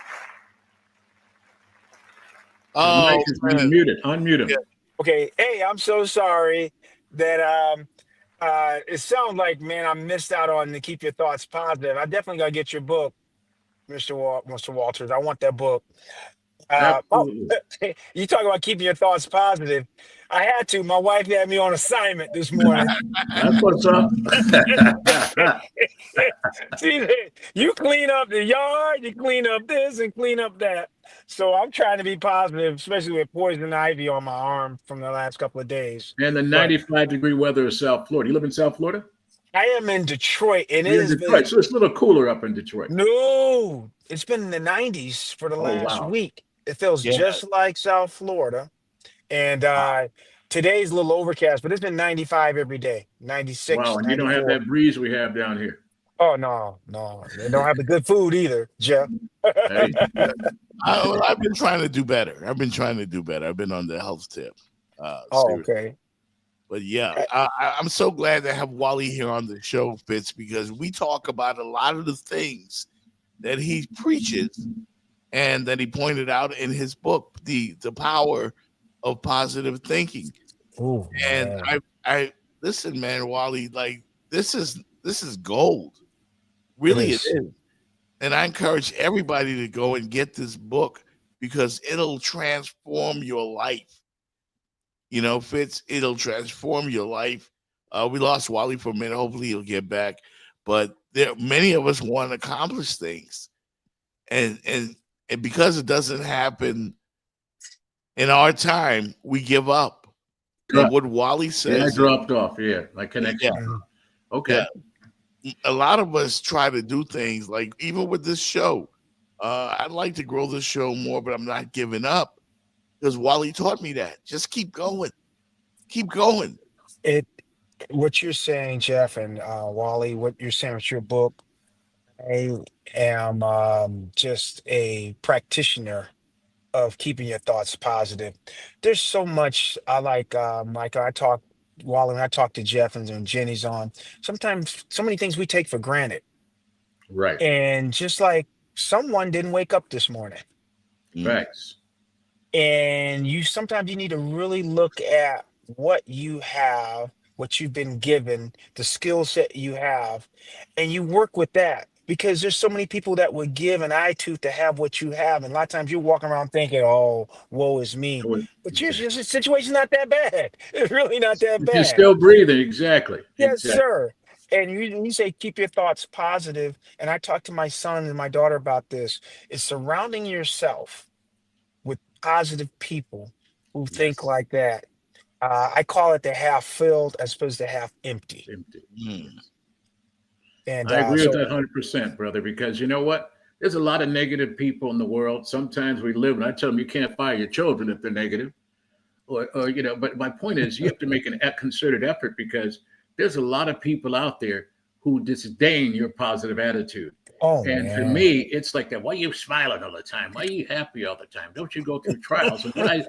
Oh, unmute him. Yeah. Okay. Hey, I'm so sorry that it sounds like, man, I missed out on the Keep Your Thoughts Positive. I definitely gotta get your book, Mr. Walters. I want that book. You talk about keeping your thoughts positive. I had to. My wife had me on assignment this morning. That's what's up. See, you clean up the yard, you clean up this and clean up that. So I'm trying to be positive, especially with poison ivy on my arm from the last couple of days. And the 95-degree weather of South Florida. You live in South Florida? I am in Detroit, and You're in Detroit, so it's a little cooler up in Detroit. No, it's been in the 90s for the last week. It feels just like South Florida. And today's a little overcast, but it's been 95 every day, 96. Wow, and 94. you don't have that breeze we have down here. Oh, no. They don't have the good food either, Jeff. I've been trying to do better. I've been on the health tip. Okay. But yeah, I'm so glad to have Wally here on the show, Fitz, because we talk about a lot of the things that he preaches and that he pointed out in his book, the power of positive thinking. Ooh, and man. I listen, man, Wally, like this is gold. Really it is. And I encourage everybody to go and get this book because it'll transform your life. You know, Fitz, it'll transform your life. We lost Wally for a minute. Hopefully he'll get back. But many of us want to accomplish things. And because it doesn't happen in our time, we give up. Like what Wally says. Yeah, I dropped off. Yeah, my connection. Yeah. Okay. Yeah. A lot of us try to do things like even with this show. I'd like to grow this show more, but I'm not giving up because Wally taught me that. Just keep going. Keep going. What you're saying, Jeff, and Wally, what you're saying with your book, I am just a practitioner of keeping your thoughts positive. There's so much I like, Michael. Wally, when I talk to Jeff and Jenny's on, sometimes so many things we take for granted. Right. And just like someone didn't wake up this morning. Thanks. And sometimes you need to really look at what you have, what you've been given, the skill set you have, and you work with that. Because there's so many people that would give an eye tooth to have what you have. And a lot of times you're walking around thinking, oh, woe is me. But your situation's not that bad. It's really not that bad. You're still breathing. Exactly. Yes, exactly. sir. And you say, keep your thoughts positive. And I talk to my son and my daughter about this. It's surrounding yourself with positive people who think like that. I call it the half filled as opposed to half empty. And I agree with that 100%, brother, because you know what? There's a lot of negative people in the world. Sometimes we live, and I tell them you can't fire your children if they're negative. Or but my point is you have to make a concerted effort because there's a lot of people out there who disdain your positive attitude. Oh, and for me, it's like that. Why are you smiling all the time? Why are you happy all the time? Don't you go through trials? And what I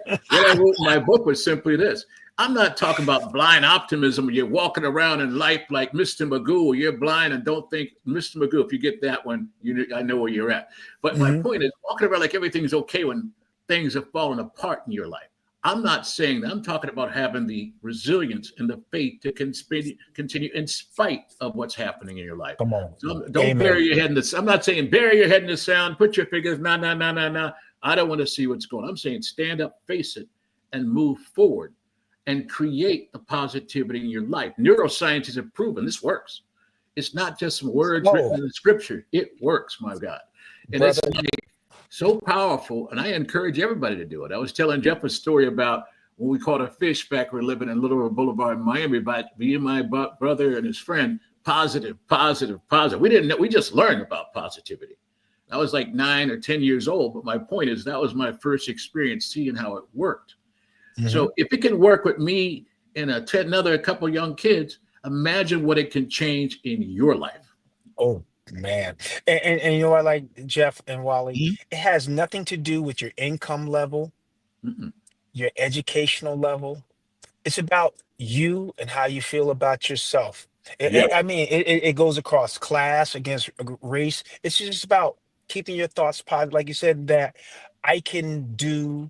wrote in my book was simply this. I'm not talking about blind optimism. You're walking around in life like Mr. Magoo. You're blind and don't think, Mr. Magoo, if you get that one, I know where you're at. But my point is walking around like everything's okay when things have fallen apart in your life. I'm not saying that. I'm talking about having the resilience and the faith to continue in spite of what's happening in your life. Come on. So don't bury your head in the. I'm not saying bury your head in the sand, put your fingers, no. I don't want to see what's going on. I'm saying stand up, face it, and move forward and create the positivity in your life. Neuroscientists have proven this works. It's not just some words written in the scripture. It works, my God. And it's so powerful, and I encourage everybody to do it. I was telling Jeff a story about when we caught a fish back, we were living in Little River Boulevard in Miami, by me and my brother and his friend, positive. We just learned about positivity. I was like 9 or 10 years old, but my point is that was my first experience seeing how it worked. So if it can work with me and a couple young kids, imagine what it can change in your life. Oh man. And you know what, like Jeff and Wally, it has nothing to do with your income level, your educational level. It's about you and how you feel about yourself. I mean, it goes across class, against race. It's just about keeping your thoughts positive. Like you said, that I can do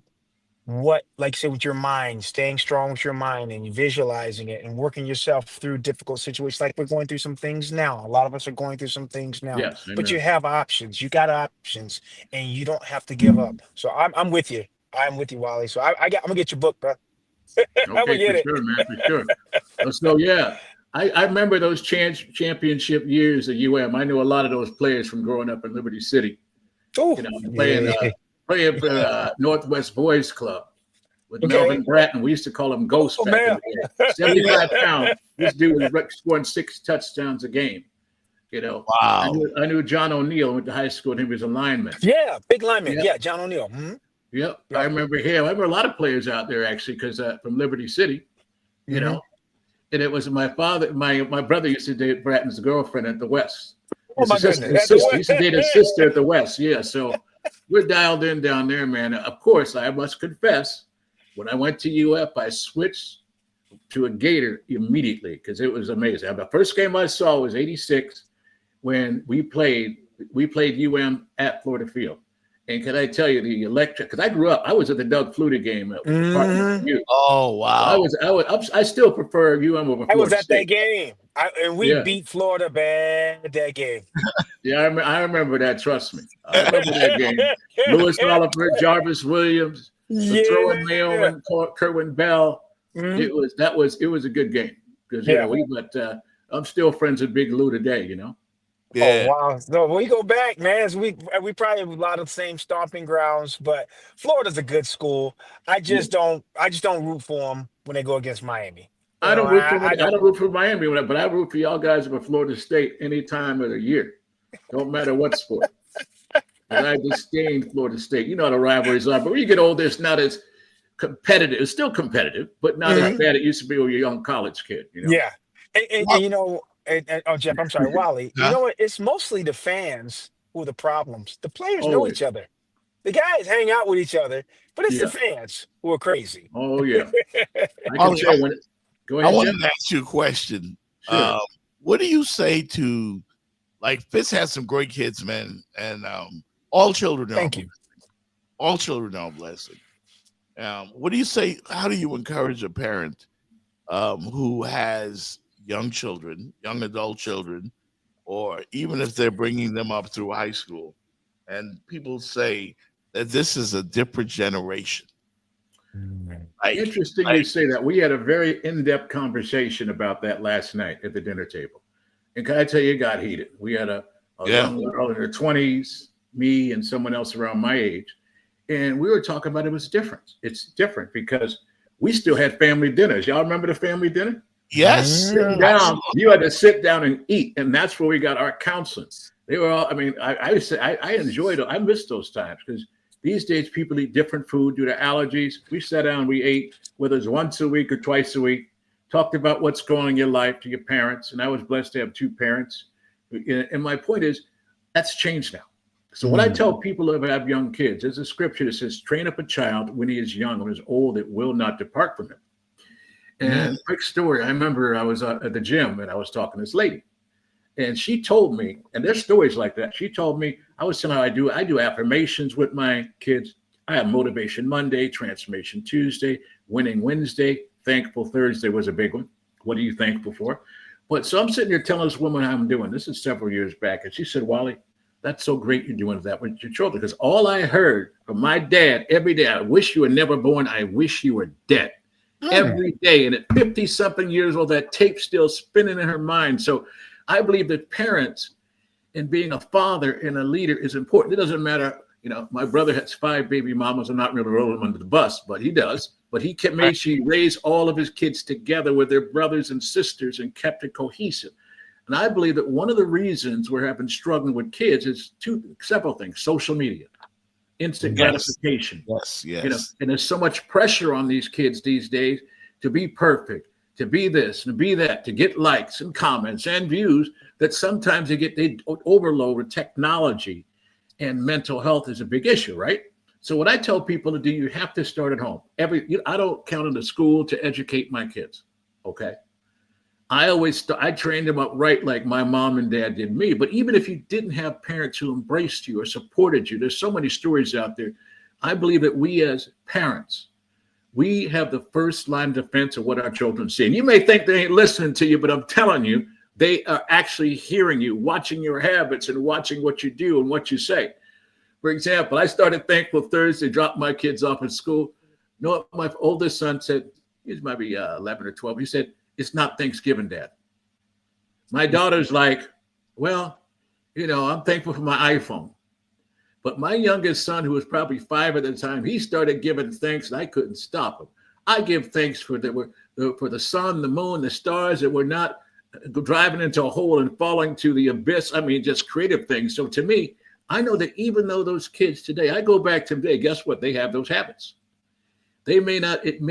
what, like you said, with your mind, staying strong with your mind and visualizing it and working yourself through difficult situations. Like we're going through some things now. A lot of us are going through some things now. Yes, but amen. you have options. You got options, and you don't have to give up. So I'm with you. I'm with you, Wally. So I'm gonna get your book, bro. I'm gonna get it. Sure, man, for sure. So yeah, I remember those championship years at UM. I knew a lot of those players from growing up in Liberty City. Oh, Playing for Northwest Boys Club with Melvin Bratton. We used to call him Ghost back in the day. 75 pounds. This dude was scoring 6 touchdowns a game. Wow. I knew John O'Neill. Went to high school and he was a lineman. Yeah, big lineman. Yeah, John O'Neill. Yep, I remember him. I remember a lot of players out there actually, because from Liberty City, you know. And it was my father. My brother used to date Bratton's girlfriend at the West. Oh my goodness! He used to date his sister at the West. Yeah, so we're dialed in down there, man. Of course, I must confess, when I went to UF, I switched to a Gator immediately because it was amazing. The first game I saw was '86 when we played UM at Florida Field. And can I tell you the electric? Because I grew up, I was at the Doug Flutie game. Oh wow! I still prefer UM over Florida I was at State. that game, and we beat Florida bad that game. Yeah, I remember that. Trust me, I remember that game. Lewis Oliver, Jarvis Williams, throwing Mailman, Kerwin Bell. It was a good game because I'm still friends with Big Lou today. You know. Yeah. Oh wow! No, we go back, man. We probably have a lot of the same stomping grounds, but Florida's a good school. I just don't root for them when they go against Miami. I don't root for Miami, but I root for y'all guys for Florida State any time of the year. Don't matter what sport. And I disdain Florida State. You know how the rivalries are, but when you get older, it's not as competitive. It's still competitive, but not as bad it used to be when you're a young college kid. You know? Yeah, and you know. Oh, Jeff, I'm sorry, Wally. You know what? It's mostly the fans who are the problems. The players know each other. The guys hang out with each other, but it's the fans who are crazy. Oh, yeah. I want to ask you a question. Sure. What do you say to, like, Fitz has some great kids, man, and all children are all children are a blessing. What do you say? How do you encourage a parent who has young adult children, or even if they're bringing them up through high school, and people say that this is a different generation? Interesting you say that. We had a very in-depth conversation about that last night at the dinner table. And can I tell you, it got heated. We had a young girl in her 20s, me and someone else around my age. And we were talking about it was different. It's different because we still had family dinners. Y'all remember the family dinner? Yes. Sitting down, you had to sit down and eat, and that's where we got our counseling. They were all, I mean, I enjoyed it. I miss those times because these days people eat different food due to allergies. We sat down, we ate, whether it's once a week or twice a week, talked about what's going on in your life to your parents. And I was blessed to have 2 parents. And my point is, that's changed now. So when I tell people who have young kids, there's a scripture that says, train up a child when he is young, when he's old, it will not depart from him. And quick story, I remember I was at the gym and I was talking to this lady, and she told me, and there's stories like that. She told me, I was saying how I do affirmations with my kids. I have Motivation Monday, Transformation Tuesday, Winning Wednesday, Thankful Thursday was a big one. What are you thankful for? But so I'm sitting here telling this woman how I'm doing. This is several years back. And she said, Wally, that's so great you're doing that with your children. Because all I heard from my dad every day, I wish you were never born. I wish you were dead. Every day. And at 50-something years old, that tape's still spinning in her mind. So I believe that parents and being a father and a leader is important. It doesn't matter You know, my brother has 5 baby mamas. I'm not really rolling him under the bus, but he does. But he made sure he raised all of his kids together with their brothers and sisters and kept it cohesive. And I believe that one of the reasons we're having struggling with kids is several things: social media, instant gratification. Yes. You know, and there's so much pressure on these kids these days to be perfect, to be this and be that, to get likes and comments and views, that sometimes they overload with technology, and mental health is a big issue, right? So what I tell people to do, you have to start at home. I don't count on the school to educate my kids, okay? I trained them up right like my mom and dad did me. But even if you didn't have parents who embraced you or supported you, there's so many stories out there. I believe that we as parents, we have the first line of defense of what our children see. And you may think they ain't listening to you, but I'm telling you, they are actually hearing you, watching your habits and watching what you do and what you say. For example, I started Thankful Thursday, dropped my kids off at school. You know what my oldest son said? He's maybe 11 or 12. He said, "It's not Thanksgiving, Dad." My daughter's like, "Well, you know, I'm thankful for my iPhone." But my youngest son, who was probably 5 at the time, he started giving thanks, and I couldn't stop him. I give thanks for the sun, the moon, the stars, that we're not driving into a hole and falling to the abyss. I mean, just creative things. So to me, I know that even though those kids today, I go back to today, guess what? They have those habits. It may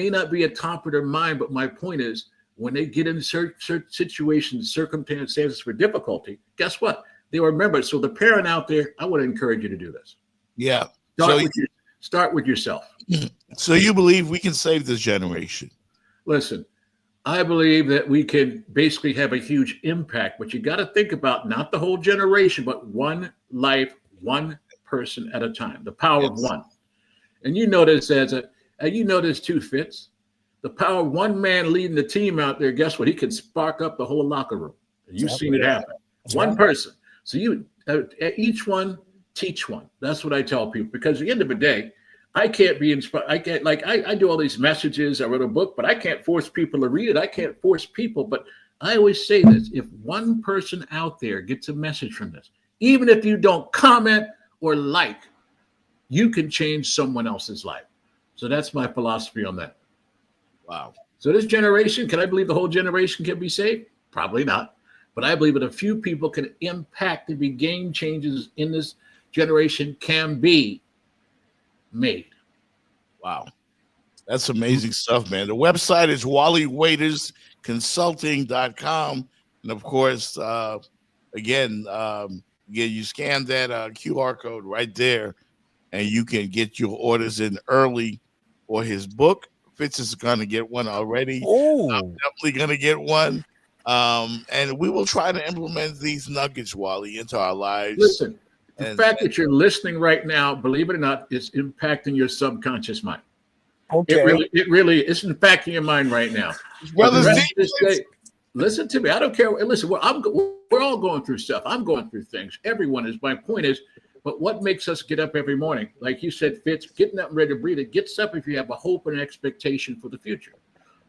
not be a top of their mind, but my point is, when they get in certain situations, circumstances for difficulty, guess what? They remember. So the parent out there, I would encourage you to do this. Yeah. Start with yourself. So you believe we can save this generation? Listen, I believe that we can basically have a huge impact, but you got to think about not the whole generation, but one life, one person at a time, the power of one. And you notice too, Fitz, the power of one man leading the team out there, guess what? He can spark up the whole locker room. And you've seen it happen. One person. So each one, teach one. That's what I tell people, because at the end of the day, I can't be inspired. I do all these messages. I wrote a book, but I can't force people to read it. I can't force people. But I always say this: if one person out there gets a message from this, even if you don't comment or like, you can change someone else's life. So that's my philosophy on that. Wow. So this generation, can I believe the whole generation can be saved? Probably not. But I believe that a few people can impact and be game changers in this generation can be made. Wow. That's amazing stuff, man. The website is WallyWaitersConsulting.com. And of course, again, you scan that QR code right there, and you can get your orders in early for his book. Fitz is going to get one already. Oh, I'm definitely going to get one. And we will try to implement these nuggets, Wally, into our lives. Listen, the fact that you're listening right now, believe it or not, is impacting your subconscious mind. okay. It really is impacting your mind right now. Well, But the rest of this day, listen to me. I don't care. Listen, we're all going through stuff. I'm going through things. Everyone is. My point is, but what makes us get up every morning? Like you said, Fitz, getting up and ready to breathe. It gets up if you have a hope and an expectation for the future.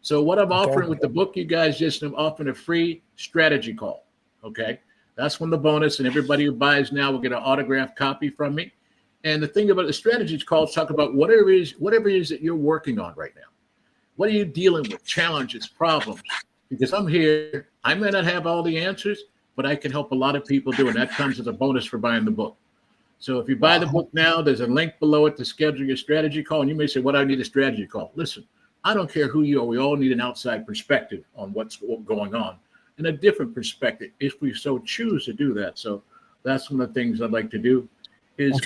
So what I'm offering with the book, you guys, I'm offering a free strategy call. Okay. That's when the bonus, and everybody who buys now will get an autographed copy from me. And the thing about the strategy call is talk about whatever it is that you're working on right now. What are you dealing with? Challenges, problems? Because I'm here. I may not have all the answers, but I can help a lot of people do it. And that comes as a bonus for buying the book. So if you buy the book now, there's a link below it to schedule your strategy call. And you may say, "What do I need a strategy call?" Listen, I don't care who you are. We all need an outside perspective on what's going on, and a different perspective if we so choose to do that. So that's one of the things I'd like to do. Is,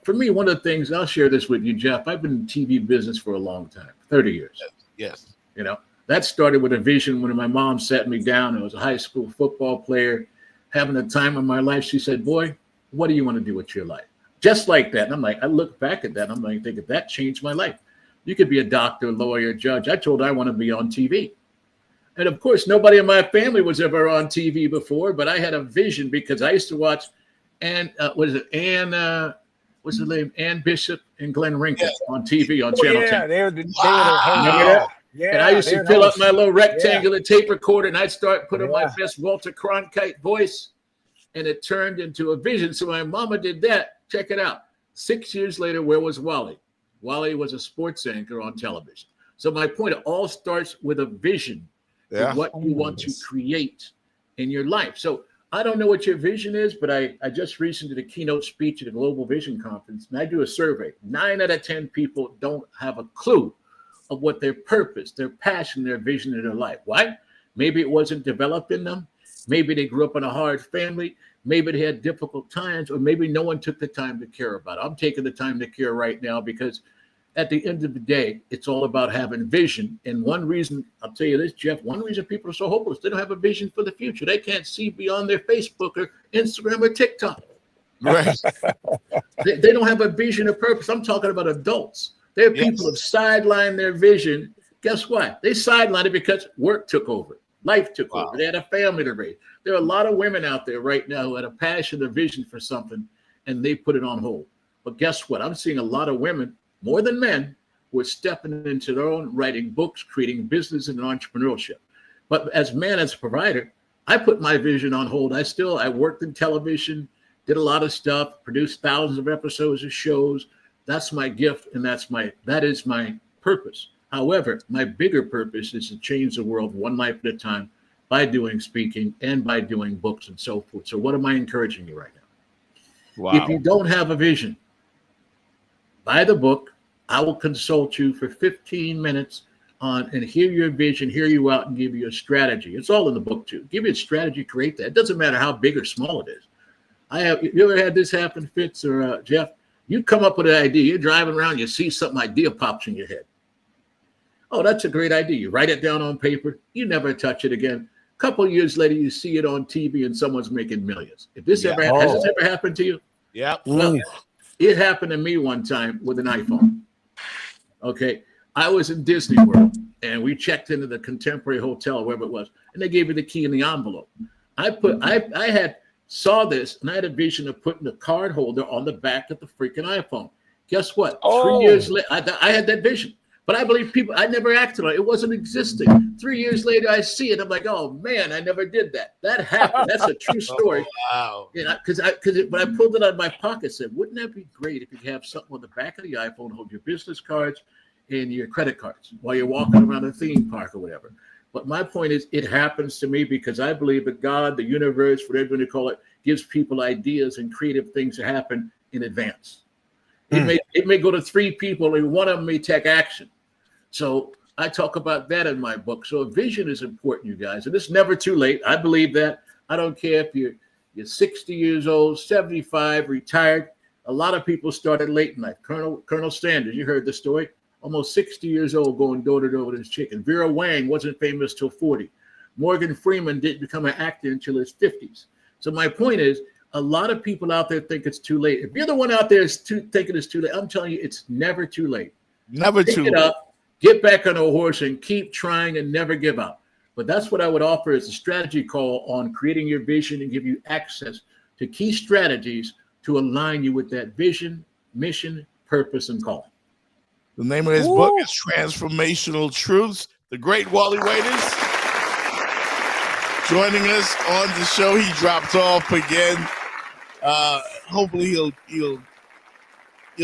for me, one of the things, I'll share this with you, Jeff. I've been in TV business for a long time, 30 years. Yes. That started with a vision when my mom sat me down. I was a high school football player, having a time of my life. She said, "Boy, what do you want to do with your life?" Just like that. And I'm like, I look back at that, and I'm like, thinking that changed my life. You could be a doctor, lawyer, judge. I told her I want to be on TV. And of course, nobody in my family was ever on TV before, but I had a vision because I used to watch Ann Bishop and Glenn Rinkel on TV on Channel 10. They were the Yeah, and I used to fill up my little rectangular tape recorder, and I'd start putting my best Walter Cronkite voice, and it turned into a vision. So my mama did that. Check it out. 6 years later, where was Wally? Wally was a sports anchor on television. So my point, it all starts with a vision of what you want to create in your life. So I don't know what your vision is, but I just recently did a keynote speech at a Global Vision Conference, and I do a survey. 9 out of 10 people don't have a clue of what their purpose, their passion, their vision in their life. Why? Maybe it wasn't developed in them. Maybe they grew up in a hard family. Maybe they had difficult times, or maybe no one took the time to care about it. I'm taking the time to care right now because at the end of the day, it's all about having vision. And one reason, I'll tell you this, Jeff, one reason people are so hopeless, they don't have a vision for the future. They can't see beyond their Facebook or Instagram or TikTok. Right. They don't have a vision or purpose. I'm talking about adults. There are people who have sidelined their vision. Guess what? They sidelined it because work took over. Life took over. They had a family to raise. There are a lot of women out there right now who had a passion or vision for something, and they put it on hold. But guess what? I'm seeing a lot of women, more than men, who are stepping into their own, writing books, creating business and entrepreneurship. But as man, as a provider, I put my vision on hold. I worked in television, did a lot of stuff, produced thousands of episodes of shows. That's my gift, and that is my purpose. However, my bigger purpose is to change the world one life at a time by doing speaking and by doing books and so forth. So what am I encouraging you right now? Wow. If you don't have a vision, buy the book. I will consult you for 15 minutes and hear your vision, hear you out, and give you a strategy. It's all in the book too. Give you a strategy, create that. It doesn't matter how big or small it is. You ever had this happen, Fitz or Jeff? You come up with an idea. You're driving around, you see something, idea pops in your head. Oh, that's a great idea. You write it down on paper. You never touch it again. A couple of years later, you see it on TV and someone's making millions. Has this ever happened to you? Yeah. Well, it happened to me one time with an iPhone. Okay. I was in Disney World and we checked into the Contemporary Hotel, wherever it was, and they gave me the key in the envelope. I saw this and I had a vision of putting the card holder on the back of the freaking iPhone. Guess what? 3 years later, I had that vision. But I believe I never acted on it. It wasn't existing. 3 years later, I see it. I'm like, oh, man, I never did that. That happened. That's a true story. Wow. Because when I pulled it out of my pocket, I said, wouldn't that be great if you could have something on the back of the iPhone, hold your business cards and your credit cards while you're walking around a theme park or whatever. But my point is, it happens to me because I believe that God, the universe, whatever you call it, gives people ideas and creative things to happen in advance. It may go to 3 people and one of them may take action. So I talk about that in my book. So a vision is important, you guys, and it's never too late. I believe that. I don't care if you're 60 years old, 75, retired. A lot of people started late in life. Colonel Sanders, you heard the story, almost 60 years old, going door to door with his chicken. Vera Wang wasn't famous till 40. Morgan Freeman didn't become an actor until his 50s. So my point is, a lot of people out there think it's too late. If you're the one out there thinking it's too late, I'm telling you, it's never too late. Never too late. Up, get back on a horse and keep trying and never give up. But that's what I would offer as a strategy call on creating your vision and give you access to key strategies to align you with that vision, mission, purpose, and calling. The name of his book is Transformational Truths. The great Wally Waiters joining us on the show. He dropped off again. Hopefully he'll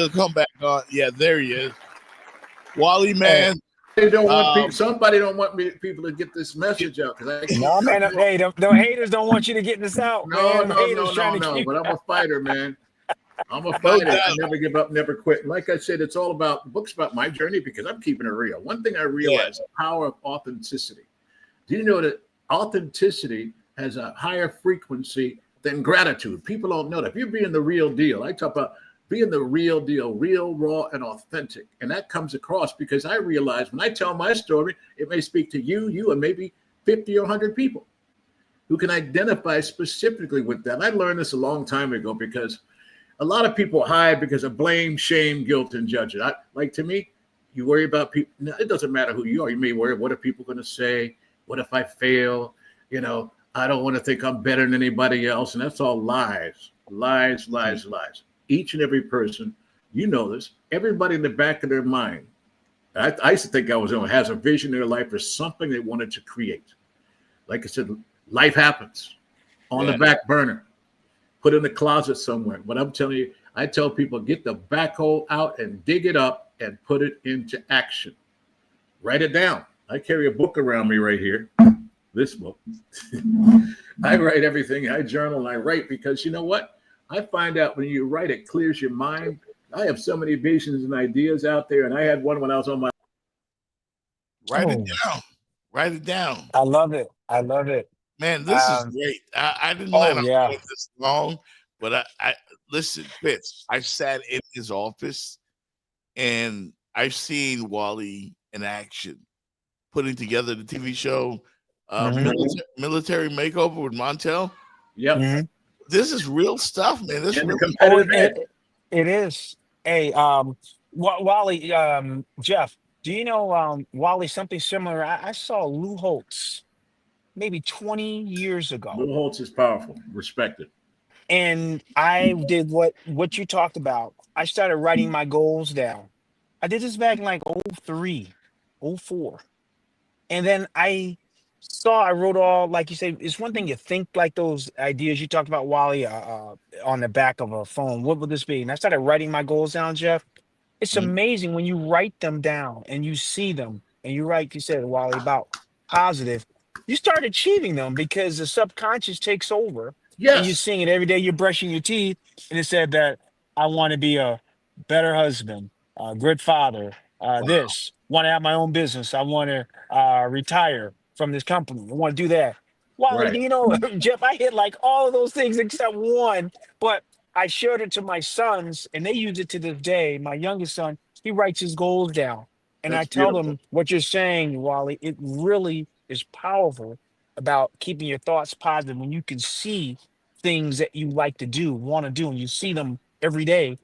come back on. Yeah, there he is. Wally, man. They don't want somebody don't want people to get this message out. No, man. Hey, them haters don't want you to get this out. No. But I'm a fighter, man. I'm a fighter. I never give up, never quit. Like I said, it's all about books about my journey because I'm keeping it real. One thing I realized, the power of authenticity. Do you know that authenticity has a higher frequency than gratitude? People don't know that. If you're being the real deal, I talk about being the real deal, real, raw, and authentic. And that comes across because I realize when I tell my story, it may speak to you, and maybe 50 or 100 people who can identify specifically with that. And I learned this a long time ago because a lot of people hide because of blame, shame, guilt, and judgment. Like to me, you worry about people. No, it doesn't matter who you are. You may worry, what are people going to say? What if I fail? I don't want to think I'm better than anybody else. And that's all lies. Each and every person, you know this, everybody in the back of their mind, I used to think I was on, has a vision in their life for something they wanted to create. Like I said, life happens on the back burner, put in the closet somewhere. But I'm telling you, I tell people, get the backhoe out and dig it up and put it into action. Write it down. I carry a book around me right here, this book. I write everything. I journal and I write because you know what? I find out when you write, it clears your mind. I have so many visions and ideas out there, and I had one when I was on my. Write it down. Write it down. I love it. I love it. Man, this is great. I didn't plan on yeah. going this long, but I listen, Fitz. I sat in his office and I've seen Wally in action, putting together the TV show Military Makeover with Montel. Yep. This is real stuff, man. This is real it is. Hey, Wally, Jeff, do you know Wally something similar? I saw Lou Holtz maybe 20 years ago. Lou Holtz is powerful, respected. And I did what you talked about. I started writing my goals down. I did this back in like 03, 04. And then I wrote all, like you say, it's one thing you think like those ideas you talked about, Wally, on the back of a phone. What would this be? And I started writing my goals down, Jeff. It's amazing when you write them down and you see them and you write, you said, Wally, about positive. You start achieving them because the subconscious takes over. Yes. And you're seeing it every day. You're brushing your teeth. And it said that I want to be a better husband, a good father, this. Want to have my own business. I want to retire from this company. I want to do that. Wally, do you know, Jeff, I hit like all of those things except one. But I shared it to my sons, and they use it to this day. My youngest son, he writes his goals down. And I tell them what you're saying, Wally. It really is powerful about keeping your thoughts positive when you can see things that you like to do, want to do, and you see them every day.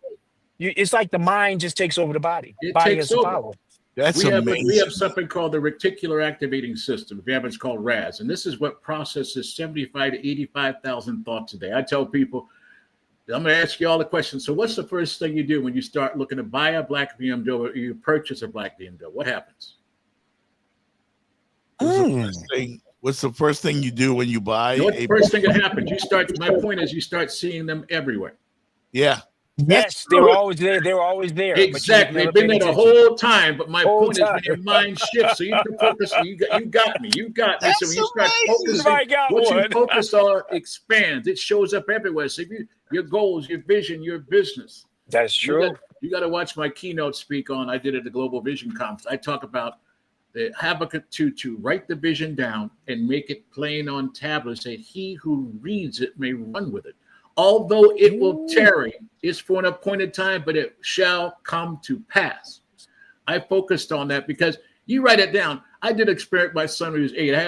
It's like the mind just takes over the body. It Body takes has the over. power. That's amazing. We have something called the reticular activating system. If you haven't, it's called RAS. And this is what processes 75 to 85,000 thoughts a day. I tell people, I'm going to ask you all the questions. So what's the first thing you do when you start looking to buy a black BMW or you purchase a black BMW? What happens? What's the first thing you do when you buy? What's the first thing that happens? My point is you start seeing them everywhere. Yeah. Yes, they were always there. They were always there. Exactly. They've been there the whole time. But my point is when your mind shifts, so you can focus. You got me. You got me. So when you start focusing, what you focus on expands. It shows up everywhere. So your goals, your vision, your business. That's true. You got to watch my keynote speak on. I did at the Global Vision Conference. I talk about the Habakkuk 2:2. Write the vision down and make it plain on tablets. Say, he who reads it may run with it. Although it will tarry, it's for an appointed time, but it shall come to pass. I focused on that because you write it down. I did experiment. My son who was 8. I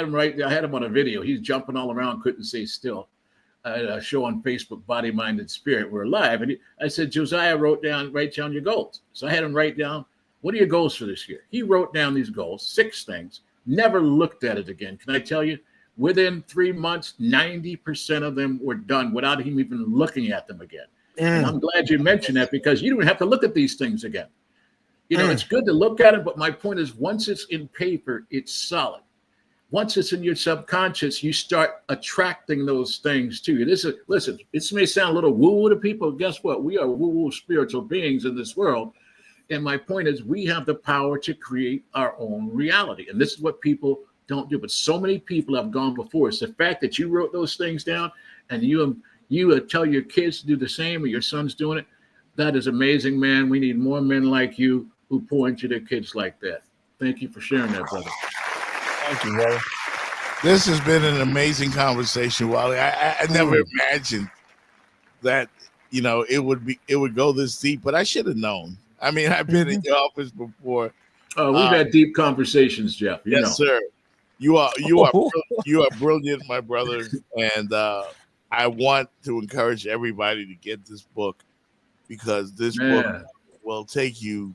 had him on a video. He's jumping all around, couldn't stay still. I had a show on Facebook, Body, Mind, and Spirit. We're live. And I said, Josiah, write down your goals. So I had him write down, what are your goals for this year? He wrote down these goals, 6 things, never looked at it again. Can I tell you? Within 3 months, 90% of them were done without him even looking at them again. And I'm glad you mentioned that because you don't have to look at these things again. You know, it's good to look at it, but my point is once it's in paper, it's solid. Once it's in your subconscious, you start attracting those things to you. Listen, this may sound a little woo-woo to people. Guess what? We are woo-woo spiritual beings in this world. And my point is we have the power to create our own reality. And this is what people don't do, but so many people have gone before us. The fact that you wrote those things down and you tell your kids to do the same or your son's doing it, that is amazing, man. We need more men like you who pour into their kids like that. Thank you for sharing that, brother. Thank you, brother. This has been an amazing conversation, Wally. I never imagined that, it would go this deep, but I should have known. I mean, I've been in your office before. Oh, we've had deep conversations, Jeff. Yes, sir. You are brilliant, my brother, and I want to encourage everybody to get this book because this book will take you.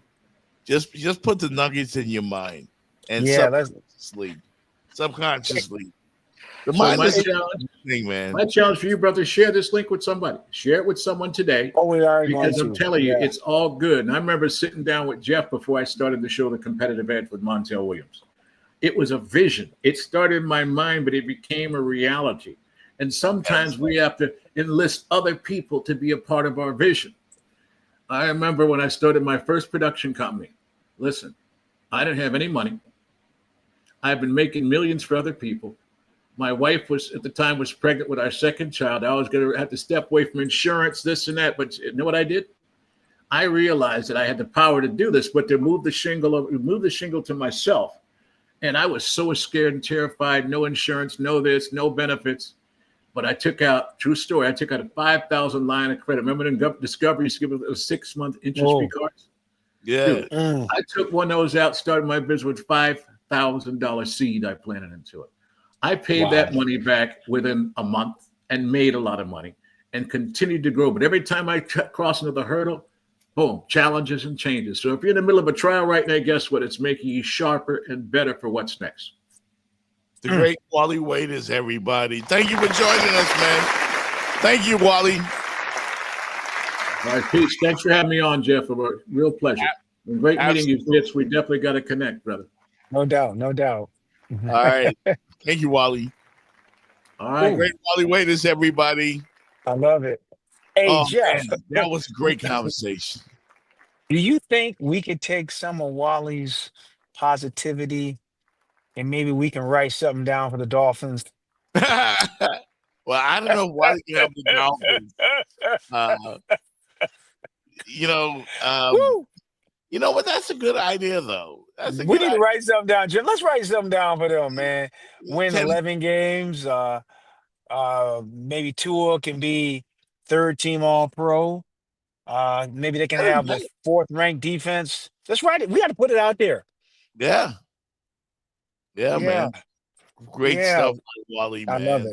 Just put the nuggets in your mind and subconsciously. The mind is a thing, man. My challenge for you, brother: share this link with somebody. Share it with someone today. Oh, we are because I'm telling you, it's all good. And I remember sitting down with Jeff before I started the show, The Competitive Edge, with Montel Williams. It was a vision. It started in my mind, but it became a reality. And sometimes we have to enlist other people to be a part of our vision. I remember when I started my first production company. Listen, I didn't have any money. I've been making millions for other people. My wife was at the time was pregnant with our second child. I was going to have to step away from insurance, this and that. But you know what I did? I realized that I had the power to do this, but to move the shingle to myself. And I was so scared and terrified. No insurance, no this, no benefits. But I took out, true story, I took out a 5,000 line of credit. Remember when Discovery used to give us 6-month interest-free cards? Yeah. Dude, I took one of those out, started my business with $5,000 seed I planted into it. I paid that money back within a month and made a lot of money and continued to grow. But every time I cross another hurdle, boom, challenges and changes. So if you're in the middle of a trial right now, guess what? It's making you sharper and better for what's next. The great Wally Waiters, everybody. Thank you for joining us, man. Thank you, Wally. All right, peace. Thanks for having me on, Jeff. A real pleasure. And great meeting you, Fitz. We definitely got to connect, brother. No doubt, no doubt. All right. Thank you, Wally. All right. Great Wally Waiters, everybody. I love it. Hey, Jeff. Man, that was a great conversation. Do you think we could take some of Wally's positivity and maybe we can write something down for the Dolphins? Well, I don't know why you have the Dolphins. You know what? That's a good idea, though. We need to write something down, Jim. Let's write something down for them, man. Win 11 games. Maybe Tua can be third team All-Pro. Maybe they can have the 4th-ranked defense. Let's write it. We got to put it out there. Yeah, man. Great stuff, Wally, man.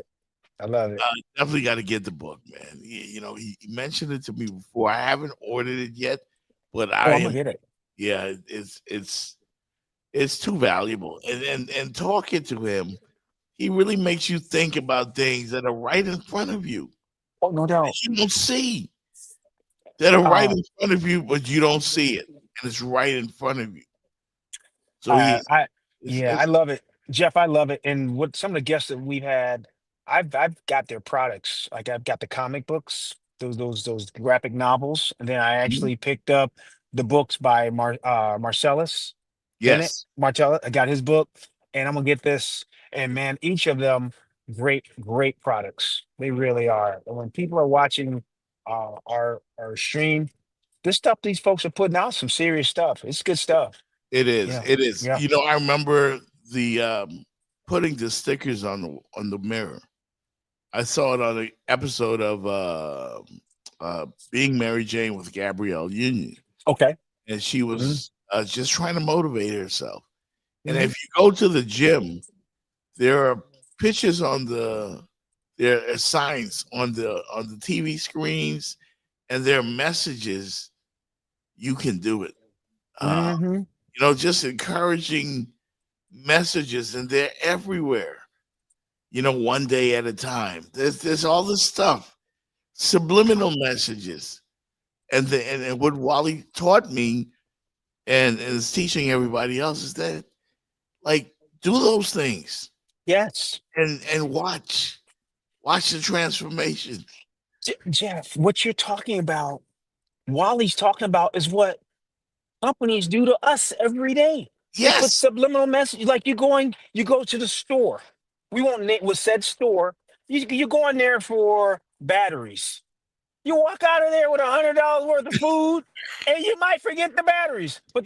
I love it. Definitely got to get the book, man. He mentioned it to me before. I haven't ordered it yet, but I'm gonna get it. Yeah, it's too valuable. And talking to him, he really makes you think about things that are right in front of you. Oh, no doubt. That you don't see. That are right in front of you, but you don't see it. And it's right in front of you. So I love it. Jeff, I love it. And what some of the guests that we've had, I've got their products. Like I've got the comic books, those graphic novels, and then I actually picked up the books by Marcellus. Yes, Marcellus. I got his book, and I'm gonna get this. And man, each of them great products. They really are. And when people are watching our stream, this stuff these folks are putting out some serious stuff. It's good stuff. it is. Yeah. It is. Yeah. I remember the putting the stickers on the mirror. I saw it on an episode of Being Mary Jane with Gabrielle Union. Okay. And she was just trying to motivate herself. And if you go to the gym, there are pictures there are signs on the TV screens, and there are messages. You can do it. Just encouraging messages, and they're everywhere. One day at a time. There's all this stuff, subliminal messages, and what Wally taught me, and is teaching everybody else is that, like, do those things. Yes. And watch the transformation. Jeff, what you're talking about, Wally's talking about, is what companies do to us every day. They put Yes. subliminal messages. Like you go to the store. We won't name what said store. You go in there for batteries. You walk out of there with $100 worth of food, and you might forget the batteries. But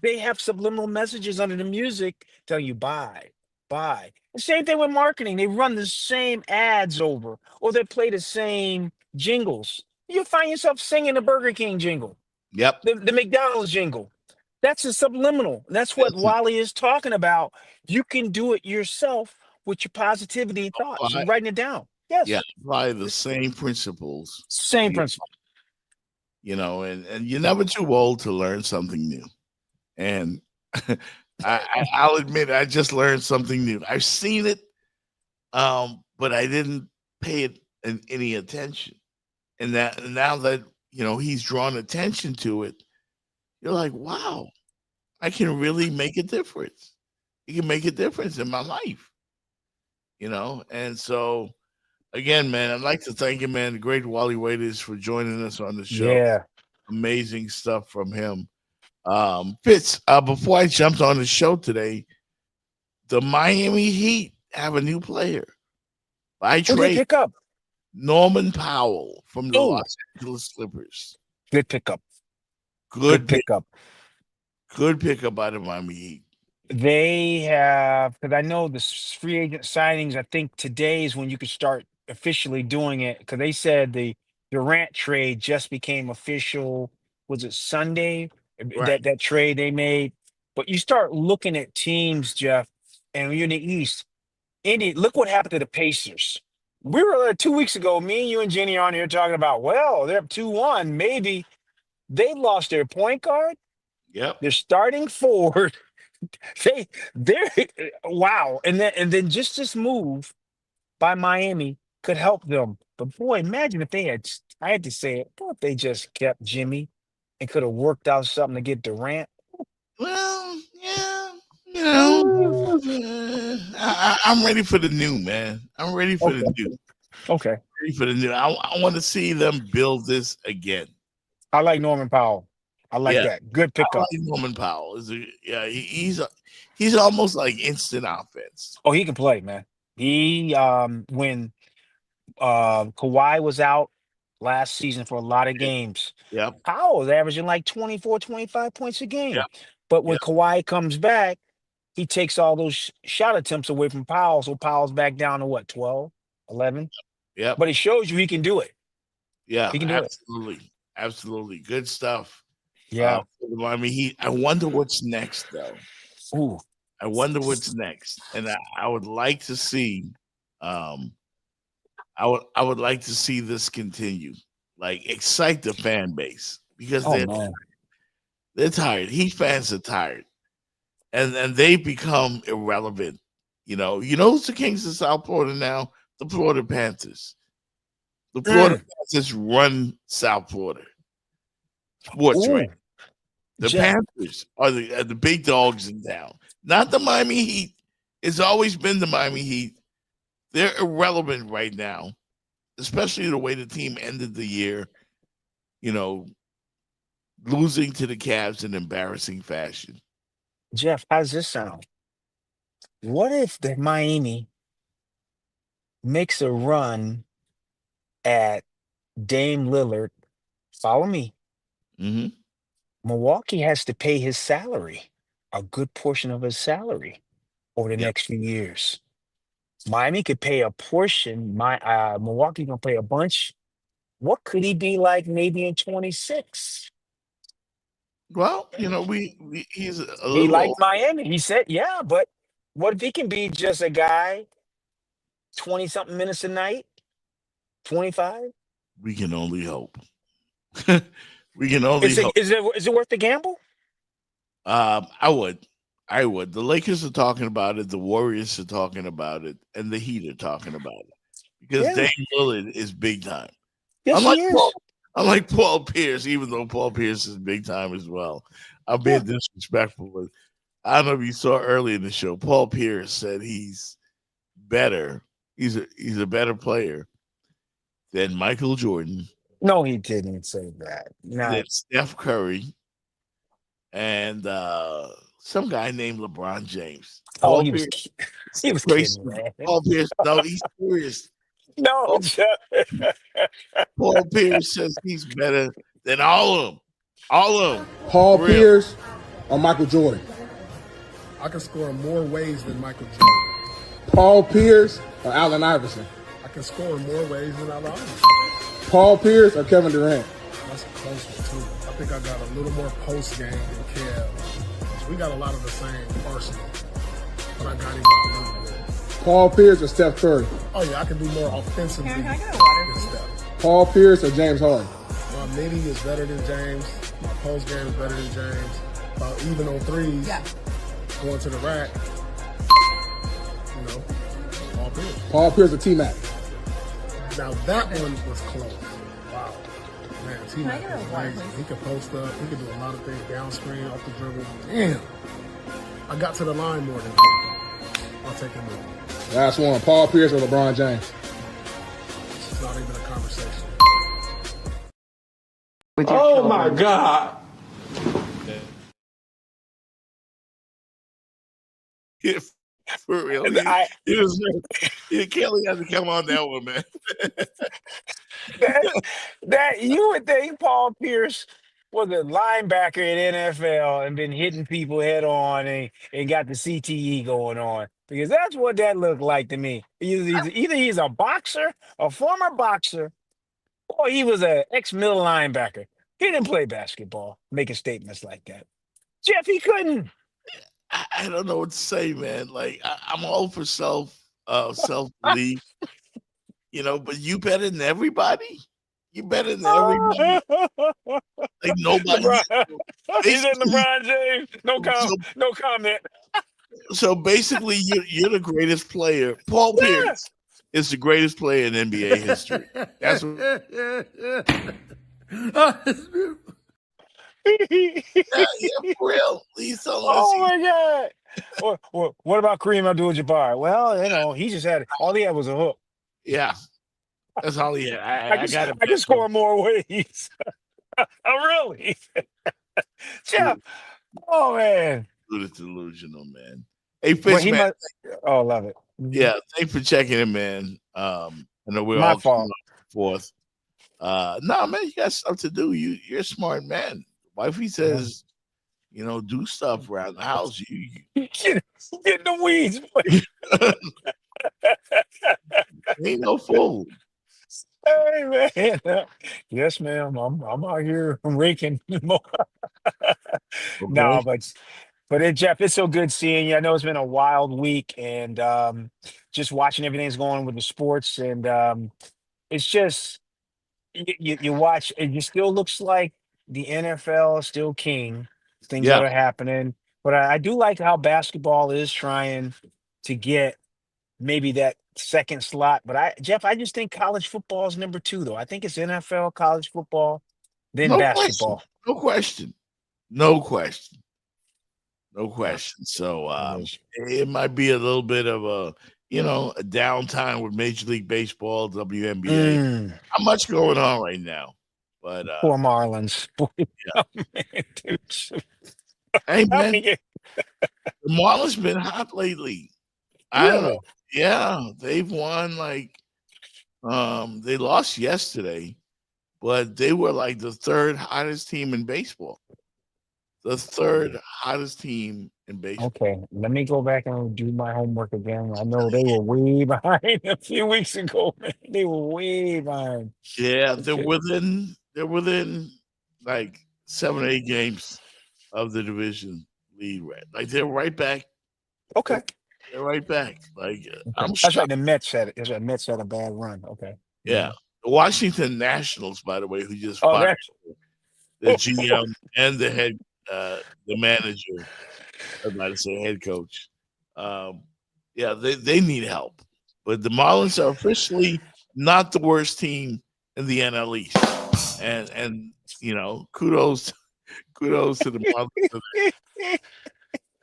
they have subliminal messages under the music telling you buy. The same thing with marketing. They run the same ads over, or they play the same jingles. You find yourself singing the Burger King jingle, Yep. the McDonald's jingle. That's a subliminal. That's what Wally is talking about. You can do it yourself with your positivity and thoughts and writing it down. Yes. Yeah. Apply the same principles. Same principle. And you're never too old to learn something new. And I'll admit, I just learned something new. I've seen it, but I didn't pay it any attention. And now that he's drawn attention to it, you're like, wow, I can really make a difference. It can make a difference in my life. And so again, man, I'd like to thank you, man, the great Wally Waiters, for joining us on the show. Yeah. amazing stuff from him. Fitz, before I jumped on the show today, the Miami Heat have a new player by Who they trade. pick up? Norman Powell from the Oh. Los Angeles Clippers. Good pickup. Good pickup. Good pickup by the Miami Heat. They have, because I know the free agent signings, I think today is when you could start officially doing it, because they said the Durant trade just became official. Was it Sunday? Right. That trade they made. But you start looking at teams, Jeff, and you're in the East. Indy, look what happened to the Pacers. We were 2 weeks ago, me and you and Jenny on here talking about, well, they're up 2-1. Maybe they lost their point guard. Yep. They're starting forward. They're wow. And then just this move by Miami could help them. But boy, imagine if they had, I had to say it, what if they just kept Jimmy and could have worked out something to get Durant? Well, yeah, you know, I'm ready for the new, man. I'm ready for the new. Okay. Ready for the new. I want to see them build this again. I like Norman Powell. I like Yeah. that. Good I pickup. like Norman Powell. He's almost like instant offense. Oh, he can play, man. He when Kawhi was out last season for a lot of games, Yep. Powell was averaging like 24, 25 points a game. Yep. But when Kawhi comes back, he takes all those shot attempts away from Powell. So Powell's back down to what, 12, 11? Yep. But it shows you he can do it. Yeah, He can do it. absolutely. Good stuff. Yeah. I mean, I wonder what's next, though. Ooh. I wonder what's next, and I would like to see. I would like to see this continue, like excite the fan base because Oh, man. they're tired. Heat fans are tired, and they become irrelevant. You know who's the Kings of South Florida now? The Florida Panthers. The Florida Panthers run South Florida sports, Ooh. right? The Panthers are the big dogs in town, not the Miami Heat. It's always been the Miami Heat. They're irrelevant right now, especially the way the team ended the year, losing to the Cavs in embarrassing fashion. Jeff, how's this sound? What if the Miami makes a run at Dame Lillard? Follow me. Mm-hmm. Milwaukee has to pay his salary, a good portion of his salary over the next few years. Miami could pay a portion. Milwaukee gonna pay a bunch. What could he be like maybe in 26? Well, he's a little He liked old. Miami. He said, yeah, but what if he can be just a guy, 20-something minutes a night, 25? We can only hope. We can only hope. Is it worth the gamble? I would. The Lakers are talking about it. The Warriors are talking about it, and the Heat are talking about it because Dame Lillard is big time. Yes, he is. Unlike Paul Pierce, even though Paul Pierce is big time as well. I'm being disrespectful, but I don't know if you saw early in the show. Paul Pierce said he's better. He's a better player than Michael Jordan. No, he didn't say that. No. Than Steph Curry and some guy named LeBron James. Oh, Paul he was Pierce, kidding, man. Paul Pierce, no, he's serious. No, Paul Pierce says he's better than all of them. All of them. Paul For real. Pierce or Michael Jordan? I can score more ways than Michael Jordan. Paul Pierce or Allen Iverson? I can score more ways than Allen Iverson. Paul Pierce or Kevin Durant? That's a close one, too. I think I got a little more post game than Kev. We got a lot of the same arsenal, but I got him by a little bit. Paul Pierce or Steph Curry? Oh, yeah, I can do more offensively than Steph. Paul Pierce or James Harden? My midi is better than James. My post game is better than James. About even on threes, going to the rack, Paul Pierce. Paul Pierce or T-Mac? Now that one was close. Wow. Man, T-Mac is amazing. He can post up. He can do a lot of things down screen, off the dribble. Damn. I got to the line more than him. I'll take him with me. Last one, Paul Pierce or LeBron James? It's not even a conversation. with your Oh children? my God. If for real, Kelly had to come on that one, man. that you would think Paul Pierce was a linebacker in NFL and been hitting people head on and got the CTE going on, because that's what that looked like to me. Either he's a boxer, a former boxer, or he was an ex-middle linebacker. He didn't play basketball, making statements like that. Jeff, he couldn't. I don't know what to say, man. Like I'm all for self belief, but you better than everybody. You better than everybody. Like nobody. He's in LeBron James. No comment. So basically, you're the greatest player. Paul Pierce is the greatest player in NBA history. That's yeah, for real. Please don't Oh my God. What about Kareem Abdul-Jabbar? Well, he just had all he had was a hook. Yeah, that's all he had. I can score more ways. Oh, really? Jeff. Oh man. Delusional, man. Hey, Fitz, man. Oh, love it. Yeah, thanks for checking in, man. I know we're My all fault. Forth. No, man, you got stuff to do. You're a smart man. Wifey says, do stuff around the house. You get in the weeds. ain't no fool. Hey man. Yes, ma'am. I'm out here raking. No, but Jeff, it's so good seeing you. I know it's been a wild week, and just watching everything that's going on with the sports, and it's just you watch, and it still looks like the NFL is still king. Things that are happening, but I do like how basketball is trying to get maybe that second slot. But Jeff, I just think college football is number 2, though. I think it's NFL, college football, then basketball. No question. So it might be a little bit of a downtime with Major League Baseball, WNBA. Not much going on right now. But poor Marlins. Yeah. Man, dude. Hey man, the Marlins been hot lately. I don't know. Yeah, they've won they lost yesterday, but they were like the third hottest team in baseball. The third hottest team in baseball. Okay, let me go back and do my homework again. I know they were way behind a few weeks ago. Man. They were way behind. Yeah, they're within like 7 or 8 games of the division lead. Like they're right back. Okay. They're right back. Like that's right. The Mets had it. That's right. Mets had a bad run. Okay. Yeah. The Washington Nationals, by the way, who just fired the GM and the manager. I'd like to say head coach. They need help. But the Marlins are officially not the worst team in the NL East. And kudos to the Marlins.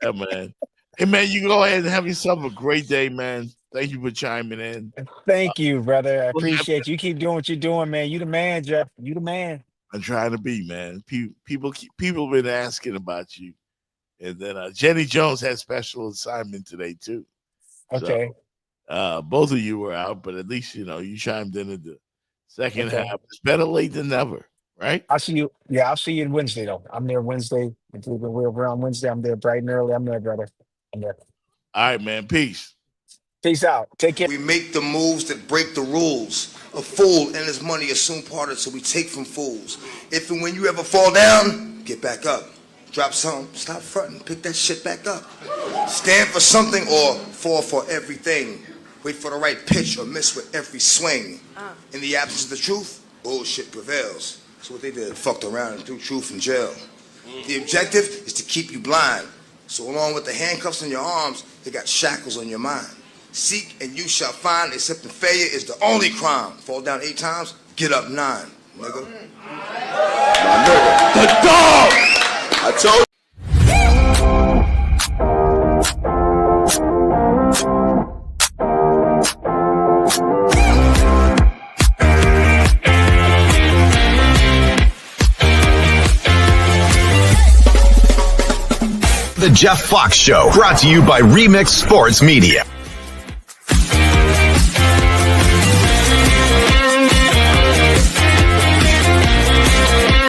Yeah, man. Hey man, you go ahead and have yourself a great day, man. Thank you for chiming in. Thank you, brother. I appreciate you. Keep doing what you're doing, man. You the man, Jeff. You the man. I'm trying to be, man. People been asking about you. And then Jenny Jones had special assignment today too. Okay. So, both of you were out, but at least you chimed in at the second half. It's better late than never, right? I'll see you. Yeah, I'll see you Wednesday though. I'm there Wednesday. We're around Wednesday. I'm there bright and early. I'm there, brother. I'm there. All right, man. Peace. Peace out. Take care. We make the moves that break the rules. A fool and his money is soon parted, so we take from fools. If and when you ever fall down, get back up. Drop some, stop fronting, pick that shit back up. Stand for something or fall for everything. Wait for the right pitch or miss with every swing. In the absence of the truth, bullshit prevails. So what they did, fucked around and threw truth in jail. The objective is to keep you blind. So along with the handcuffs on your arms, they got shackles on your mind. Seek and you shall find, accepting failure is the only crime. Fall down 8 times, get up 9, nigga. My nigga. The dog! I told The Jeff Fox Show, brought to you by Remix Sports Media.